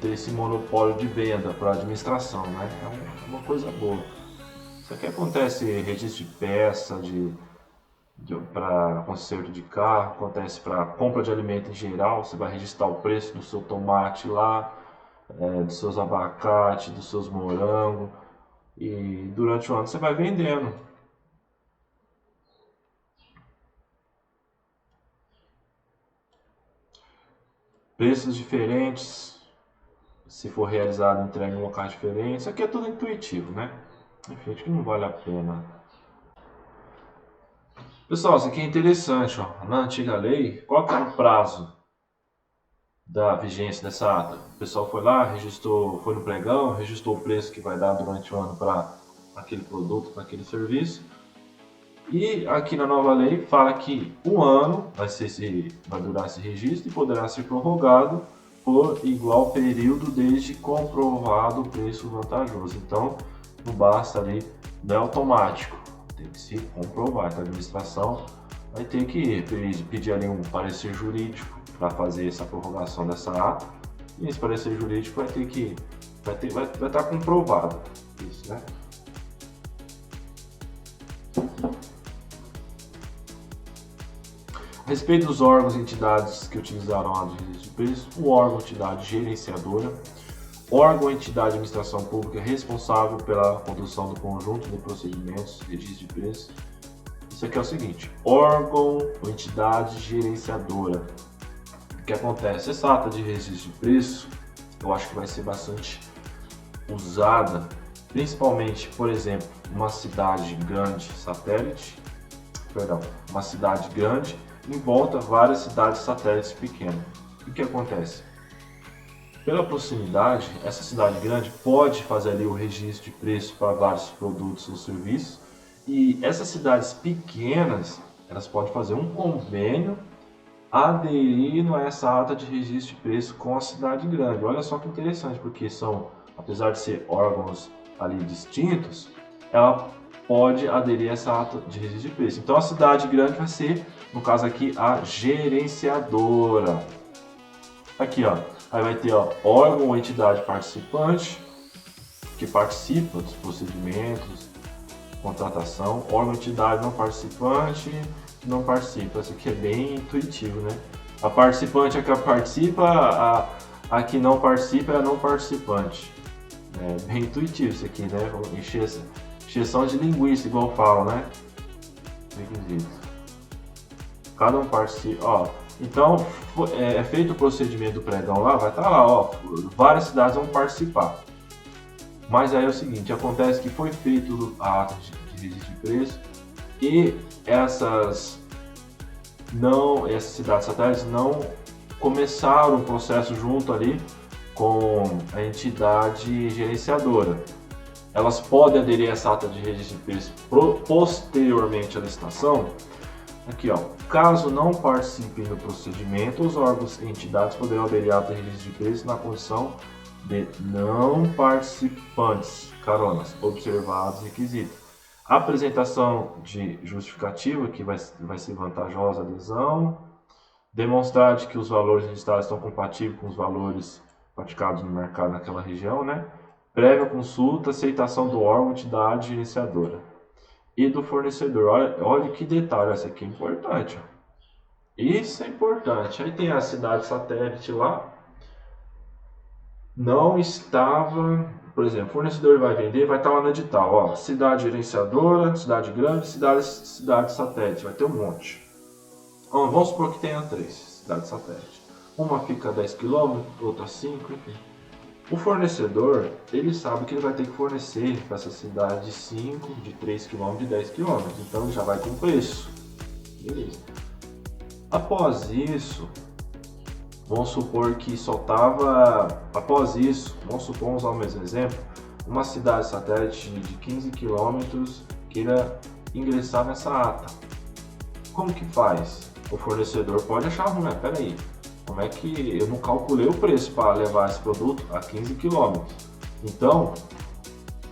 ter esse monopólio de venda para a administração, né? É uma coisa boa. Isso aqui acontece registro de peça, para conserto de carro, acontece para compra de alimento em geral. Você vai registrar o preço do seu tomate lá, dos seus abacates, dos seus morangos, e durante o ano você vai vendendo. Preços diferentes, se for realizado entrega em locais diferentes. Isso aqui é tudo intuitivo, né? Enfim, acho que não vale a pena. Pessoal, isso aqui é interessante, ó. Na antiga lei, qual que era o prazo da vigência dessa ata? O pessoal foi lá, registrou, foi no pregão, registrou o preço que vai dar durante o ano para aquele produto, para aquele serviço. E aqui na nova lei fala que um ano vai durar esse registro e poderá ser prorrogado por igual período desde comprovado o preço vantajoso. Então, não basta ali, não é automático, tem que se comprovar. Então, a administração vai ter que pedir ali um parecer jurídico para fazer essa prorrogação dessa ata, e esse parecer jurídico vai estar comprovado isso, né? A respeito dos órgãos e entidades que utilizaram a ata de registro de preço, o órgão ou entidade gerenciadora, órgão ou entidade de administração pública responsável pela condução do conjunto de procedimentos de registro de preço. Isso aqui é o seguinte, órgão ou entidade gerenciadora. O que acontece? Essa ata de registro de preço, eu acho que vai ser bastante usada, principalmente, por exemplo, uma cidade grande uma cidade grande em volta várias cidades satélites pequenas. O que acontece? Pela proximidade, essa cidade grande pode fazer ali o registro de preço para vários produtos ou serviços, e essas cidades pequenas, elas podem fazer um convênio aderindo a essa ata de registro de preço com a cidade grande. Olha só que interessante, porque apesar de ser órgãos ali distintos, ela pode aderir a essa ata de registro de preço. Então a cidade grande vai ser, no caso aqui, a gerenciadora. Aqui, ó, aí vai ter, ó, órgão ou entidade participante, que participa dos procedimentos, contratação, órgão ou entidade não participante, que não participa. Isso aqui é bem intuitivo, né? A participante é a que participa, a que não participa é a não participante. É bem intuitivo isso aqui, né? Encheção de linguiça, igual falam, né? Requisito. Cada um participa, ó. Então, é feito o procedimento do pregão lá, vai estar lá, ó. Várias cidades vão participar. Mas aí é o seguinte, acontece que foi feito a ata de registro de preço E essas cidades satélites não começaram o processo junto ali com a entidade gerenciadora. Elas podem aderir a essa ata de registro de preço posteriormente à licitação. Aqui, ó, caso não participem do procedimento, os órgãos e entidades poderão aderir à ata de registro de preço na condição de não participantes, caronas, observados requisitos. Apresentação de justificativa, que vai ser vantajosa a adesão. Demonstrar de que os valores registrados estão compatíveis com os valores praticados no mercado naquela região, né? Prévia consulta, aceitação do órgão, entidade gerenciadora e do fornecedor. Olha que detalhe, isso aqui é importante. Ó. Isso é importante. Aí tem a cidade satélite lá. Não estava, por exemplo, o fornecedor vai vender, vai estar lá no edital, ó, cidade gerenciadora, cidade grande, cidade satélite, vai ter um monte. Ó, vamos supor que tenha 3 cidades satélite. Uma fica a 10 km, outra 5, enfim. O fornecedor, ele sabe que ele vai ter que fornecer para essa cidade de 5, de 3 km, de 10 km. Então ele já vai com preço. Beleza. Após isso, vamos supor que vamos usar o mesmo exemplo, uma cidade satélite de 15 km queira ingressar nessa ata. Como que faz? O fornecedor pode achar ruim, peraí, como é que eu não calculei o preço para levar esse produto a 15 km? Então,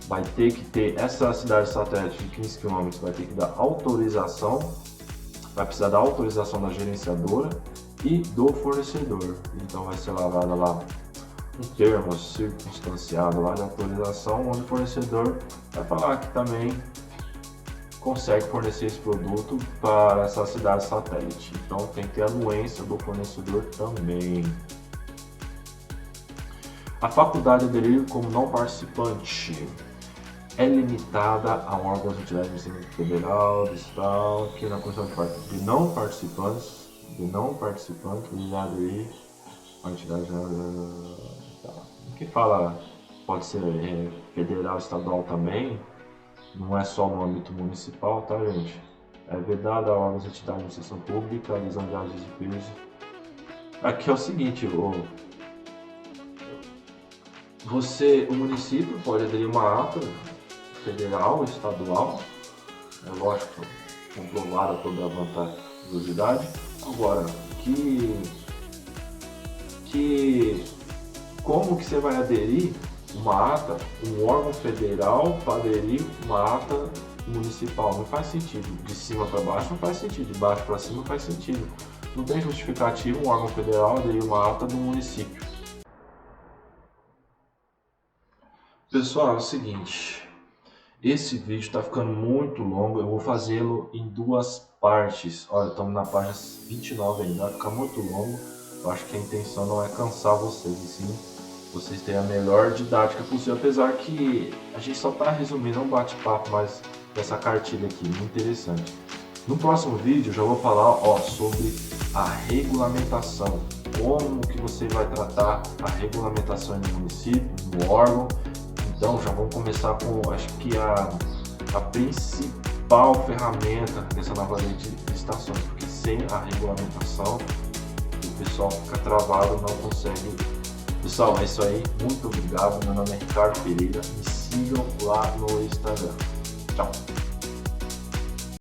vai ter que ter, essa cidade satélite de 15 km vai ter que dar autorização, vai precisar da autorização da gerenciadora e do fornecedor. Então vai ser lavada lá um termo circunstanciado lá de autorização, onde o fornecedor vai falar que também consegue fornecer esse produto para essa cidade satélite. Então tem que ter a anuência do fornecedor também. A faculdade de aderir como não participante é limitada a órgãos de entidade administrativa federal, distrital, que na condição de não participantes, de aderir a entidade que fala, pode ser federal, estadual também. Não é só no âmbito municipal, tá, gente? É vedada a órgãos de entidade de administração pública, a visão de áreas de peso. Aqui é o seguinte, o município pode aderir uma ata federal, estadual, é lógico, comprovada toda a vantajosidade. Agora, como que você vai aderir uma ata, um órgão federal para aderir uma ata municipal? Não faz sentido. De cima para baixo não faz sentido, de baixo para cima não faz sentido. Não tem justificativa um órgão federal aderir uma ata do município. Pessoal, é o seguinte, esse vídeo está ficando muito longo, eu vou fazê-lo em 2 partes. Olha, estamos na página 29 ainda, vai ficar muito longo. Eu acho que a intenção não é cansar vocês, e sim vocês terem a melhor didática possível, apesar que a gente só está resumindo um bate-papo, mas dessa cartilha aqui, muito interessante. No próximo vídeo eu já vou falar sobre a regulamentação, como que você vai tratar a regulamentação no município, no órgão. Então já vamos começar com, acho que a principal ferramenta dessa nova lei de licitações, porque sem a regulamentação o pessoal fica travado, não consegue. Pessoal, é isso aí, muito obrigado, meu nome é Ricardo Pereira, me sigam lá no Instagram. Tchau!